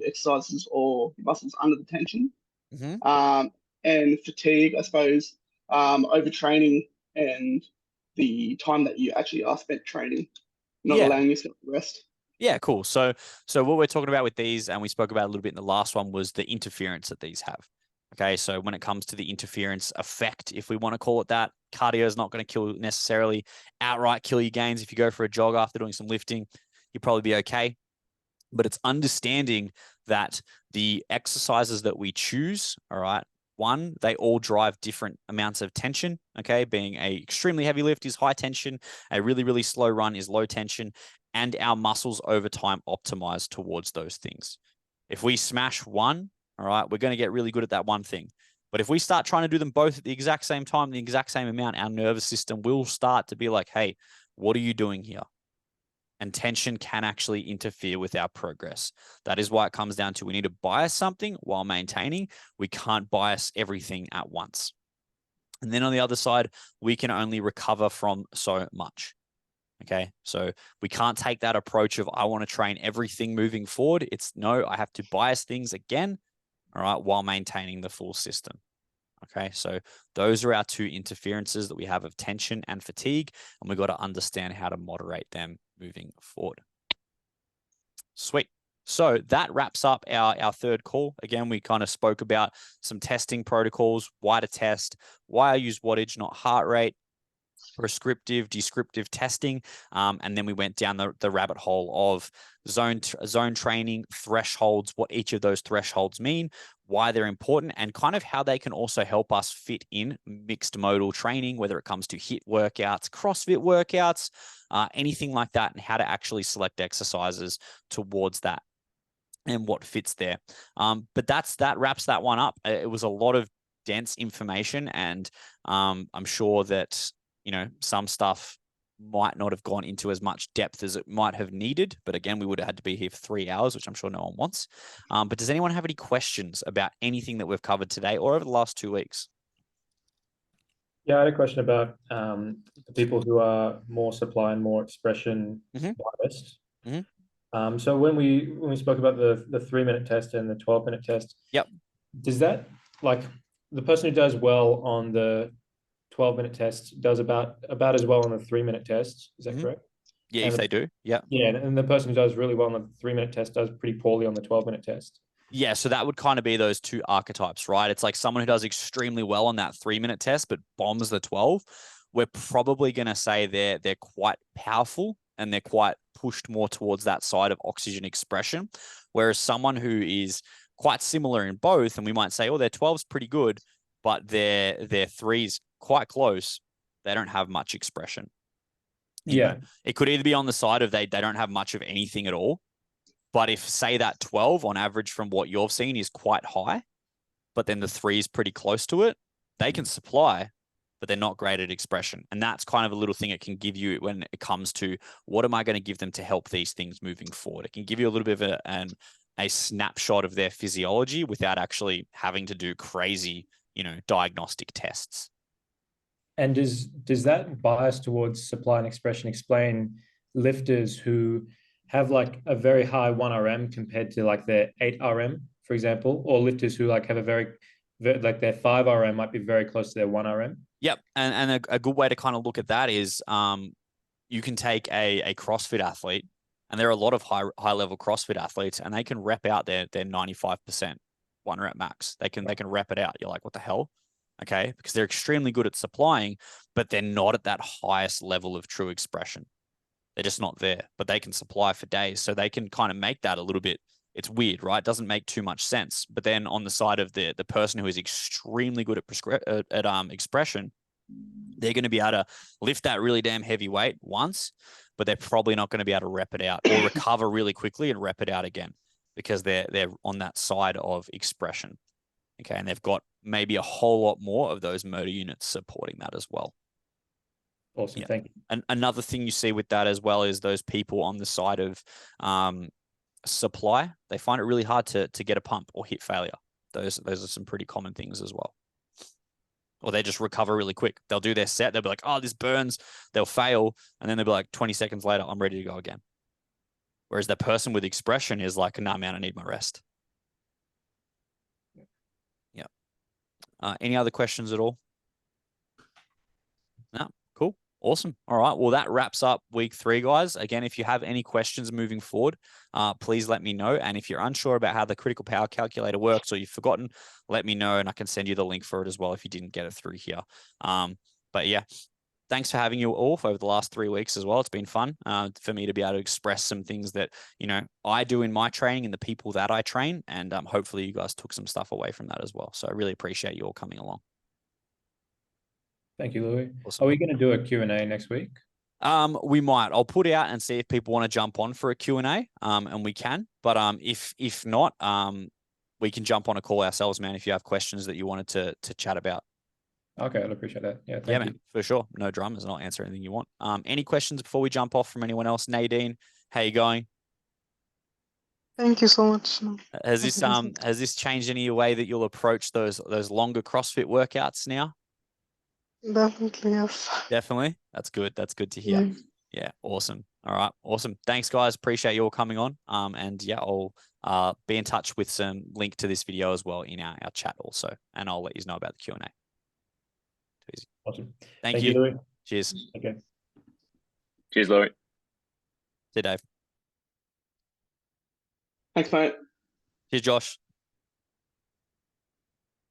exercises or muscles under the tension. Mm-hmm. And fatigue, I suppose, overtraining and the time that you actually are spent training, not Yeah. allowing yourself to rest. Yeah, cool. So what we're talking about with these, and we spoke about a little bit in the last one, was the interference that these have. Okay, so when it comes to the interference effect, if we want to call it that, cardio is not going to kill necessarily outright kill your gains. If you go for a jog after doing some lifting, you'll probably be okay. But it's understanding that the exercises that we choose, all right, one, they all drive different amounts of tension. Okay, being a extremely heavy lift is high tension, a really, really slow run is low tension, and our muscles over time optimize towards those things. If we smash one, all right, we're going to get really good at that one thing. But if we start trying to do them both at the exact same time, the exact same amount, our nervous system will start to be like, hey, what are you doing here? And tension can actually interfere with our progress. That is why it comes down to we need to bias something while maintaining. We can't bias everything at once. And then on the other side, we can only recover from so much. Okay, so we can't take that approach of I want to train everything moving forward. It's no, I have to bias things again, all right, while maintaining the full system. Okay, so those are our two interferences that we have of tension and fatigue, and we've got to understand how to moderate them moving forward. Sweet. So that wraps up our third call. Again, we kind of spoke about some testing protocols, why to test, why I use wattage, not heart rate, prescriptive, descriptive testing, and then we went down the rabbit hole of zone training, thresholds, what each of those thresholds mean, why they're important, and kind of how they can also help us fit in mixed modal training, whether it comes to HIIT workouts, CrossFit workouts, anything like that, and how to actually select exercises towards that and what fits there. But that wraps that one up. It was a lot of dense information, and I'm sure that some stuff might not have gone into as much depth as it might have needed. But again, we would have had to be here for 3 hours, which I'm sure no one wants. But does anyone have any questions about anything that we've covered today or over the last 2 weeks? Yeah, I had a question about the people who are more supply and more expression biased. So when we spoke about the 3-minute test and the 12-minute test, yep, does that, like, the person who does well on the 12-minute test does about as well on the 3-minute test? Is that correct? Yeah, and if they do, yeah. Yeah, and the person who does really well on the 3-minute test does pretty poorly on the 12-minute test. Yeah, so that would kind of be those two archetypes, right? It's like someone who does extremely well on that 3-minute test but bombs the 12. We're probably going to say they're quite powerful and they're quite pushed more towards that side of oxygen expression. Whereas someone who is quite similar in both, and we might say, oh, their 12's pretty good, but their 3's quite close, they don't have much expression. You know, it could either be on the side of they don't have much of anything at all. But if, say, that 12 on average from what you've seen is quite high, but then the 3 is pretty close to it, they can supply, but they're not great at expression. And that's kind of a little thing it can give you when it comes to what am I going to give them to help these things moving forward. It can give you a little bit of a snapshot of their physiology without actually having to do crazy, diagnostic tests. And does that bias towards supply and expression explain lifters who have like a very high 1RM compared to like their 8RM, for example, or lifters who like have a very like their 5RM might be very close to their 1RM? Yep. And a good way to kind of look at that is you can take a CrossFit athlete, and there are a lot of high level CrossFit athletes, and they can rep out their 95% 1 rep max. They can rep it out. You're like, what the hell? Okay, because they're extremely good at supplying, but they're not at that highest level of true expression. They're just not there, but they can supply for days. So they can kind of make that a little bit, it's weird, right? It doesn't make too much sense. But then on the side of the person who is extremely good at expression, they're going to be able to lift that really damn heavy weight once, but they're probably not going to be able to rep it out or recover really quickly and rep it out again because they're on that side of expression. Okay, and they've got maybe a whole lot more of those motor units supporting that as well. Awesome, thank you. And another thing you see with that as well is those people on the side of supply, they find it really hard to get a pump or hit failure. Those are some pretty common things as well. Or they just recover really quick. They'll do their set, they'll be like, oh, this burns, they'll fail, and then they'll be like 20 seconds later, I'm ready to go again. Whereas the person with expression is like, nah, man, I need my rest. Any other questions at all? No, cool. Awesome. All right. Well, that wraps up week 3, guys. Again, if you have any questions moving forward, please let me know. And if you're unsure about how the critical power calculator works or you've forgotten, let me know and I can send you the link for it as well if you didn't get it through here. But yeah, thanks for having you all over the last 3 weeks as well. It's been fun for me to be able to express some things that, you know, I do in my training and the people that I train. And hopefully you guys took some stuff away from that as well. So I really appreciate you all coming along. Thank you, Louis. Awesome. Are we going to do a Q&A next week? We might. I'll put out and see if people want to jump on for a Q&A, and we can. But if not, we can jump on a call ourselves, man, if you have questions that you wanted to chat about. Okay, I'd appreciate that. Yeah, thank Yeah, you. man, for sure. No dramas, and I'll answer anything you want. Any questions before we jump off from anyone else? Nadine, how you going? Thank you so much. Has this changed any way that you'll approach those longer CrossFit workouts now? Definitely, yes. Definitely. That's good. That's good to hear. Yeah. Yeah, awesome. All right, awesome. Thanks, guys. Appreciate you all coming on. And yeah, I'll be in touch with some link to this video as well in our chat also, and I'll let you know about the Q&A. Too easy. Awesome. Thank you. Louis. Cheers. Okay. Cheers, Louis. See you, Dave. Thanks, mate. Cheers, Josh.